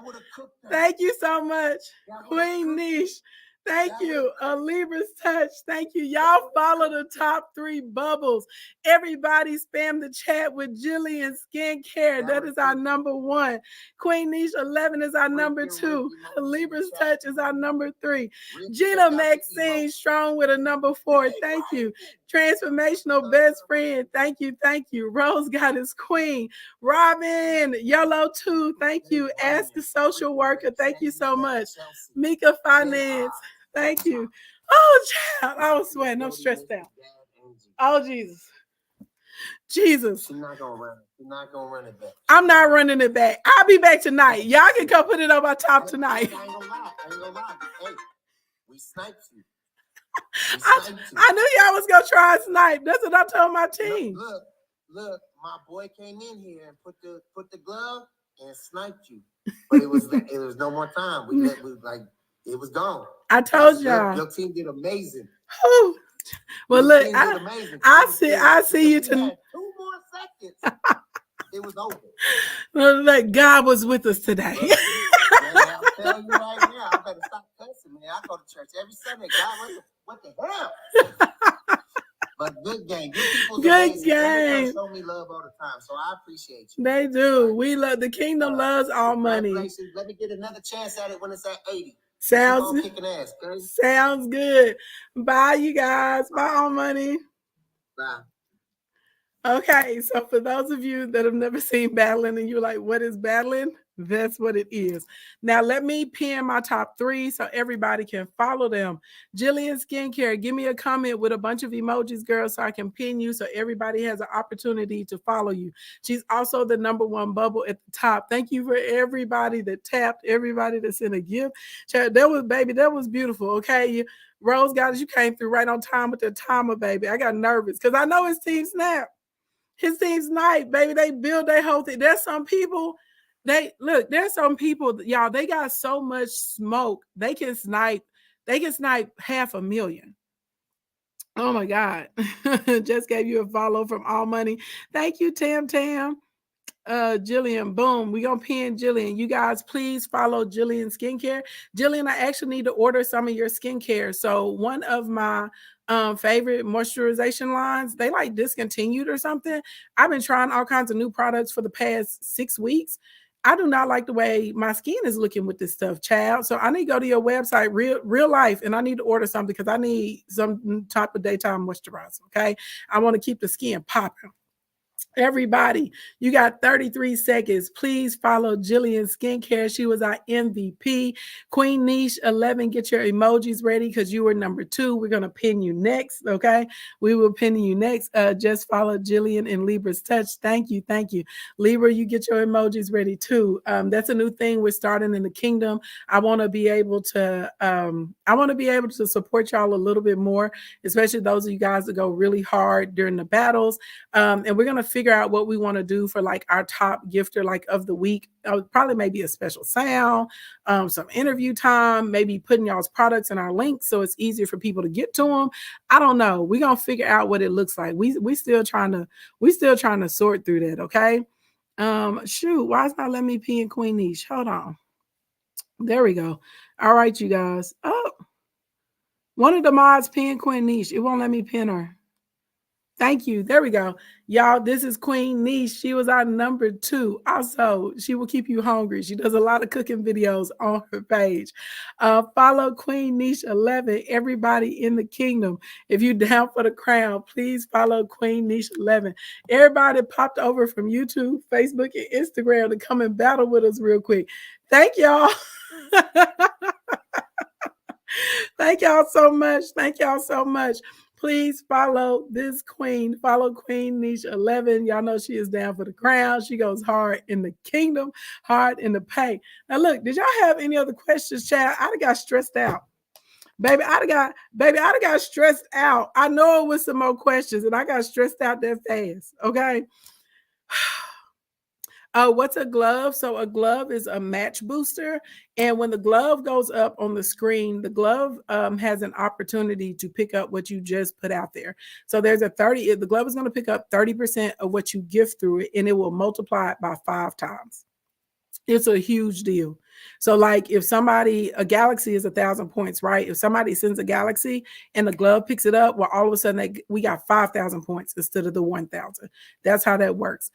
thank you so much. Queen Niche, Thank you. A Libra's touch. Thank you. Y'all follow the top 3 bubbles. Everybody spam the chat with Jillian Skincare. That is our number 1. Queen Niche 11 is our number 2. A Libra's touch is our number 3. Gina Maxine Strong with a number 4. Thank you. Transformational best friend. Thank you. Thank you. Rose Goddess Queen. Robin Yellow 2. Thank you. Ask a social worker. Thank you so much. Mika Finance. Thank you. Oh, child. I was sweating. I'm stressed out. Oh, Jesus. Jesus. She's not gonna run it. She's not gonna run it back. I'm not running it back. I'll be back tonight. Y'all can come put it on my top tonight. I ain't gonna lie. Hey, we sniped you. I knew y'all was gonna try and snipe. That's what I told my team. Look, my boy came in here and put the glove and sniped you. But it was no more time. It was gone. I told y'all. Your team did amazing. Whew. Well, look, I see you tonight. 2 more seconds. It was over. Well, look, God was with us today. I'm telling you right now, I better stop cussing, man. I go to church every Sunday. God, what the hell? But good game. Good people. Good game. Show me love all the time, so I appreciate you. They do. We love the kingdom. Loves all money. Let me get another chance at it when it's at 80. Sounds good. Bye, you guys. Bye, all money. Bye. Okay, so for those of you that have never seen battling and you're like, what is battling? That's what it is. Now, let me pin my top 3 so everybody can follow them. Jillian Skincare, give me a comment with a bunch of emojis, girl, so I can pin you so everybody has an opportunity to follow you. She's also the number 1 bubble at the top. Thank you for everybody that tapped, everybody that sent a gift. That was beautiful, okay? Rose Goddess, you came through right on time with the timer, baby. I got nervous because I know his team snap. His team snipe, baby. They build their whole thing. There's some people... there's some people, y'all, they got so much smoke. They can snipe 500,000. Oh my God. Just gave you a follow from All Money. Thank you, Tam. Jillian, boom. We're gonna pin Jillian. You guys, please follow Jillian Skincare. Jillian, I actually need to order some of your skincare. So one of my favorite moisturization lines, they like discontinued or something. I've been trying all kinds of new products for the past 6 weeks. I do not like the way my skin is looking with this stuff, child. So I need to go to your website, real life, and I need to order something because I need some type of daytime moisturizer, okay? I want to keep the skin popping. Everybody, you got 33 seconds. Please follow Jillian Skincare. She was our MVP. Queen Niche 11, get your emojis ready because you were number 2. We're going to pin you next, okay? We will pin you next. Just follow Jillian in Libra's Touch. Thank you. Libra, you get your emojis ready too. That's a new thing we're starting in the kingdom. I want to be able to support y'all a little bit more, especially those of you guys that go really hard during the battles. And we're going to figure out what we want to do for like our top gifter like of the week. Probably maybe a special sound, some interview time, maybe putting y'all's products in our links so it's easier for people to get to them. I don't know. We're gonna figure out what it looks like. We still trying to sort through that. Okay. Shoot, why is not letting me pin Queen Niche? Hold on. There we go. All right, you guys. Oh, one of the mods pinned Queen Niche. It won't let me pin her. Thank you. There we go. Y'all, this is Queen Niche. She was our number 2. Also, she will keep you hungry. She does a lot of cooking videos on her page. Follow Queen Niche 11. Everybody in the kingdom. If you're down for the crown, please follow Queen Niche 11. Everybody popped over from YouTube, Facebook, and Instagram to come and battle with us real quick. Thank y'all. Thank y'all so much. Please follow this queen. Follow Queen Niche 11. Y'all know she is down for the crown. She goes hard in the kingdom, hard in the pay. Now, look, did y'all have any other questions, Chad? I got stressed out. Baby, I got stressed out. I know it was some more questions, and I got stressed out that fast. Okay. What's a glove? So a glove is a match booster. And when the glove goes up on the screen, the glove has an opportunity to pick up what you just put out there. So there's the glove is going to pick up 30% of what you gift through it, and it will multiply it by 5 times. It's a huge deal. So like if a galaxy is 1,000 points, right? If somebody sends a galaxy and the glove picks it up, well, all of a sudden we got 5,000 points instead of the 1,000. That's how that works.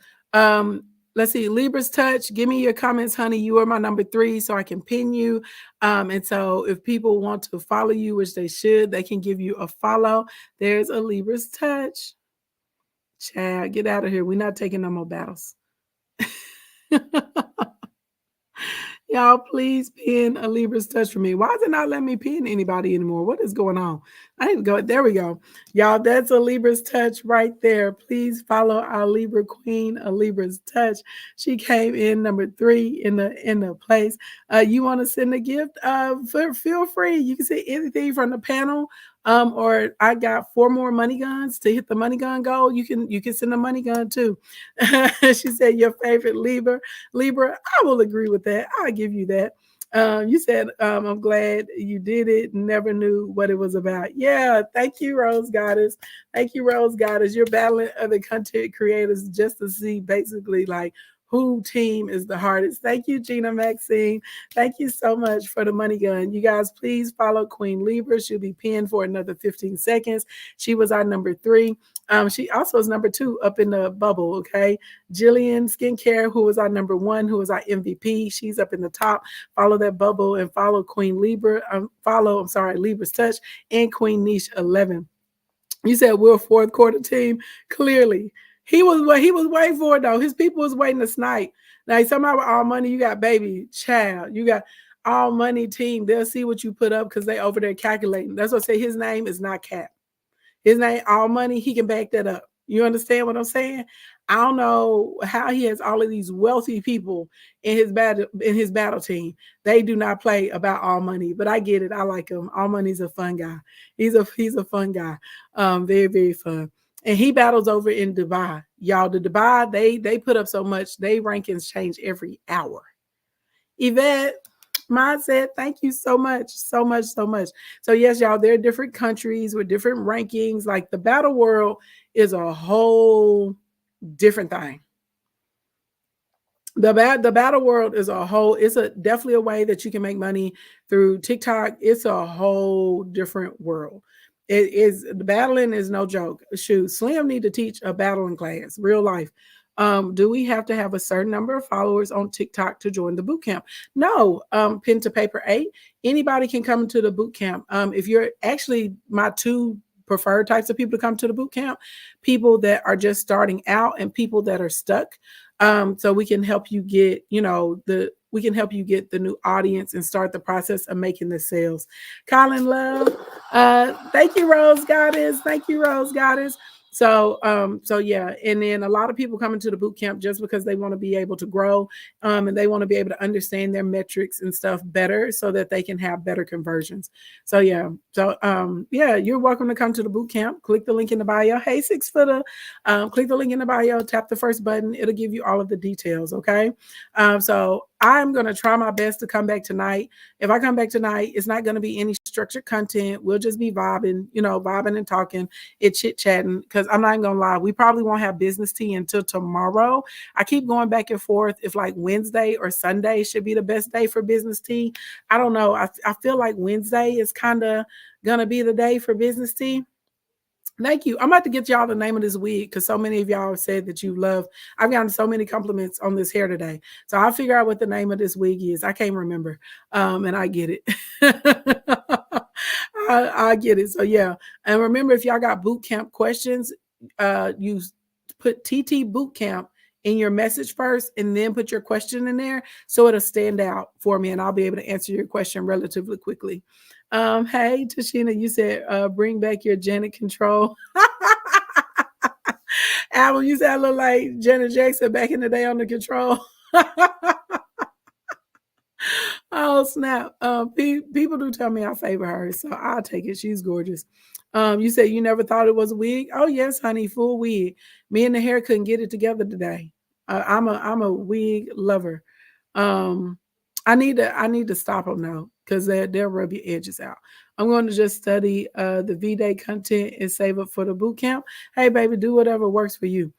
Let's see, Libra's Touch. Give me your comments, honey. You are my number 3, so I can pin you. And so if people want to follow you, which they should, they can give you a follow. There's a Libra's Touch. Chad, get out of here. We're not taking no more battles. Y'all, please pin a Libra's Touch for me. Why is it not letting me pin anybody anymore? What is going on? I need to go. There we go. Y'all, that's a Libra's Touch right there. Please follow our Libra queen, a Libra's Touch. She came in number 3 in the place. You want to send a gift? Feel free. You can say anything from the panel. Or I got 4 more money guns to hit the money gun goal. You can send a money gun too. She said your favorite Libra. I will agree with that. I'll give you that. You said I'm glad you did it. Never knew what it was about. Yeah, thank you, Rose Goddess. Thank you, Rose Goddess. You're battling other content creators just to see basically like who team is the hardest. Thank you, Gina Maxine. Thank you so much for the money gun. You guys, please follow Queen Libra. She'll be pinned for another 15 seconds. She was our number 3. She also is number 2 up in the bubble, okay? Jillian Skincare, who was our number 1, who was our MVP. She's up in the top. Follow that bubble and follow Queen Libra. Libra's Touch and Queen Niche 11. You said we're a 4th quarter team. Clearly. He was waiting for it though. His people was waiting to snipe. Now somehow with All Money, you got baby child. You got All Money team. They'll see what you put up because they over there calculating. That's what I say. His name is not Cap. His name All Money. He can back that up. You understand what I'm saying? I don't know how he has all of these wealthy people in his battle team. They do not play about All Money, but I get it. I like him. All Money's a fun guy. He's a fun guy. Very, very fun. And he battles over in Dubai. Y'all, the Dubai, they put up so much. They rankings change every hour. Yvette, Mindset, thank you so much. So much. So yes, y'all, there are different countries with different rankings. Like the battle world is a whole different thing. The battle world is a whole, it's definitely a way that you can make money through TikTok. It's a whole different world. It is, the battling is no joke. Shoot, Slim need to teach a battling class, real life. Do we have to have a certain number of followers on TikTok to join the boot camp? No, pen to paper 8. Anybody can come to the boot camp. If you're actually my 2 preferred types of people to come to the boot camp, people that are just starting out and people that are stuck. So we can help you get, we can help you get the new audience and start the process of making the sales. Colin Love, thank you, Rose Goddess. Thank you, Rose Goddess. So yeah, and then a lot of people come into the boot camp just because they want to be able to grow, and they want to be able to understand their metrics and stuff better so that they can have better conversions. So yeah, yeah, you're welcome to come to the boot camp. Click the link in the bio. Hey, 6 footer, click the link in the bio. Tap the first button. It'll give you all of the details. Okay, so I'm going to try my best to come back tonight. If I come back tonight, it's not going to be any structured content. We'll just be vibing and talking, chit-chatting, because I'm not going to lie. We probably won't have business tea until tomorrow. I keep going back and forth if like Wednesday or Sunday should be the best day for business tea. I don't know. I feel like Wednesday is kind of going to be the day for business tea. Thank you. I'm about to get y'all the name of this wig because so many of y'all have said that you love. I've gotten so many compliments on this hair today. So I'll figure out what the name of this wig is. I can't remember. And I get it. I get it. So yeah. And remember, if y'all got boot camp questions, you put TT boot camp in your message first and then put your question in there so it'll stand out for me and I'll be able to answer your question relatively quickly. Hey, Tashina, you said bring back your Janet Control album. You said I look like Janet Jackson back in the day on the Control. Oh, snap. People do tell me I favor her, so I'll take it. She's gorgeous. You said you never thought it was a wig? Oh, yes, honey, full wig. Me and the hair couldn't get it together today. I'm a wig lover. I need to stop them now because they'll rub your edges out. I'm going to just study the V-Day content and save up for the boot camp. Hey, baby, do whatever works for you.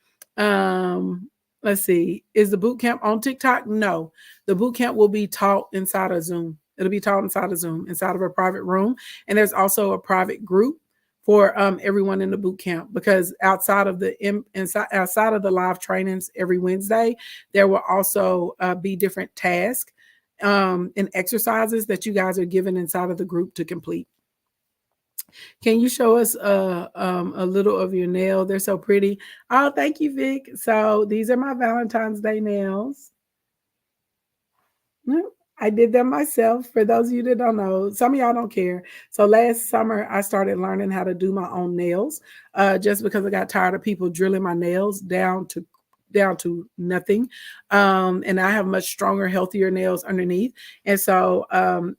let's see, is the boot camp on TikTok? No, the boot camp will be taught inside of Zoom. It'll be taught inside of Zoom, inside of a private room. And there's also a private group for everyone in the boot camp, because outside of the outside of the live trainings every Wednesday, there will also be different tasks and exercises that you guys are given inside of the group to complete. Can you show us a little of your nail? They're so pretty. Oh, thank you, Vic. So these are my Valentine's Day nails. I did them myself. For those of you that don't know, some of y'all don't care. So last summer, I started learning how to do my own nails, just because I got tired of people drilling my nails down to nothing. And I have much stronger, healthier nails underneath. And so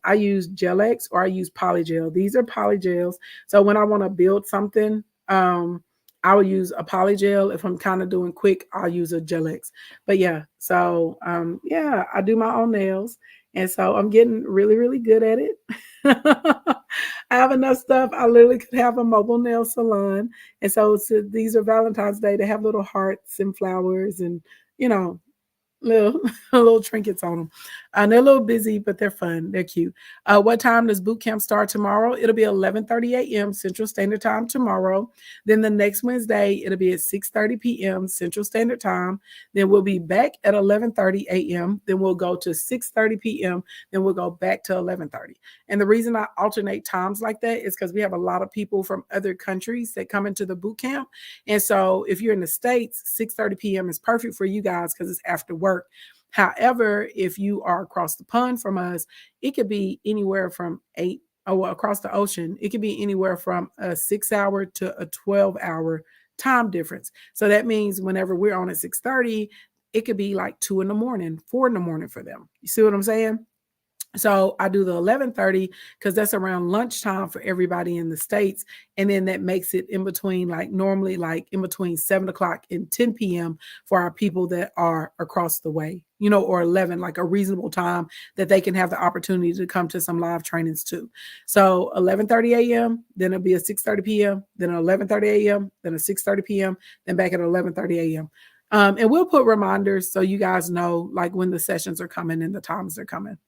I use Gel-X or I use Polygel. These are Polygels. So when I want to build something, I will use a Polygel. If I'm kind of doing quick, I'll use a Gel-X. But yeah, so yeah, I do my own nails. And so I'm getting really, really good at it. I have enough stuff. I literally could have a mobile nail salon. And so these are Valentine's Day. They have little hearts and flowers and, you know, little trinkets on them. And they're a little busy, but they're fun. They're cute. What time does boot camp start tomorrow? It'll be 11:30 a.m. Central Standard Time tomorrow. Then the next Wednesday, it'll be at 6:30 p.m. Central Standard Time. Then we'll be back at 11:30 a.m. Then we'll go to 6:30 p.m. Then we'll go back to 11:30. And the reason I alternate times like that is because we have a lot of people from other countries that come into the boot camp. And so if you're in the States, 6:30 p.m. is perfect for you guys because it's after work. However, if you are across the pond from us, it could be anywhere from across the ocean, it could be anywhere from a 6-hour to a 12-hour time difference. So that means whenever we're on at 6:30, it could be like 2 in the morning, 4 in the morning for them. You see what I'm saying? So I do the 11:30 because that's around lunchtime for everybody in the States. And then that makes it in between, like normally like in between 7 o'clock and 10 p.m. for our people that are across the way, or 11, like a reasonable time that they can have the opportunity to come to some live trainings too. So 11:30 a.m., then it'll be a 6:30 p.m., then 11:30 a.m., then a 6:30 p.m., then back at 11:30 a.m. And we'll put reminders so you guys know like when the sessions are coming and the times are coming.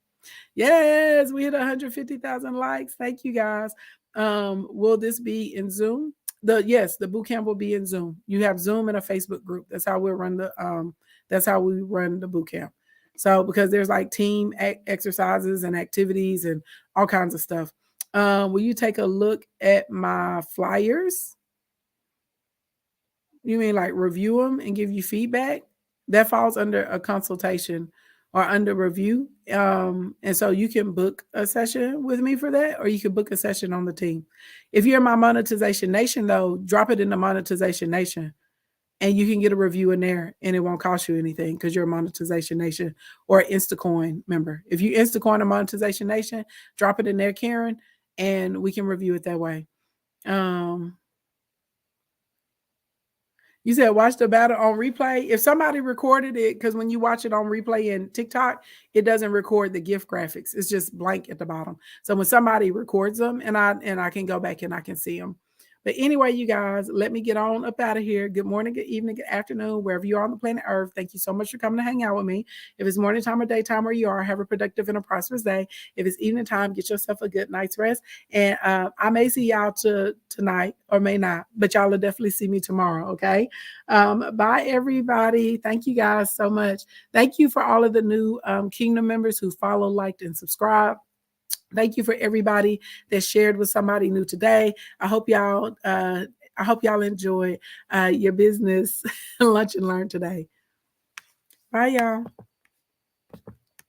Yes, we hit 150,000 likes. Thank you guys. Will this be in Zoom? Yes, the boot camp will be in Zoom. You have Zoom and a Facebook group. That's how we run the boot camp. So because there's like team exercises and activities and all kinds of stuff. Will you take a look at my flyers? You mean like review them and give you feedback? That falls under a consultation or under review. And so you can book a session with me for that, or you can book a session on the team. If you're in my Monetization Nation, though, drop it in the Monetization Nation and you can get a review in there and it won't cost you anything because you're a Monetization Nation or Instacoin member. If you Instacoin a Monetization Nation, drop it in there, Karen, and we can review it that way. You said watch the battle on replay. If somebody recorded it, because when you watch it on replay in TikTok, it doesn't record the GIF graphics. It's just blank at the bottom. So when somebody records them, and I can go back and I can see them. But anyway, you guys, let me get on up out of here. Good morning, good evening, good afternoon, wherever you are on the planet Earth. Thank you so much for coming to hang out with me. If it's morning time or daytime where you are, have a productive and a prosperous day. If it's evening time, get yourself a good night's rest. And I may see y'all tonight or may not, but y'all will definitely see me tomorrow, okay? Bye, everybody. Thank you guys so much. Thank you for all of the new Kingdom members who follow, liked, and subscribed. Thank you for everybody that shared with somebody new today. I hope y'all enjoy your business lunch and learn today. Bye, y'all.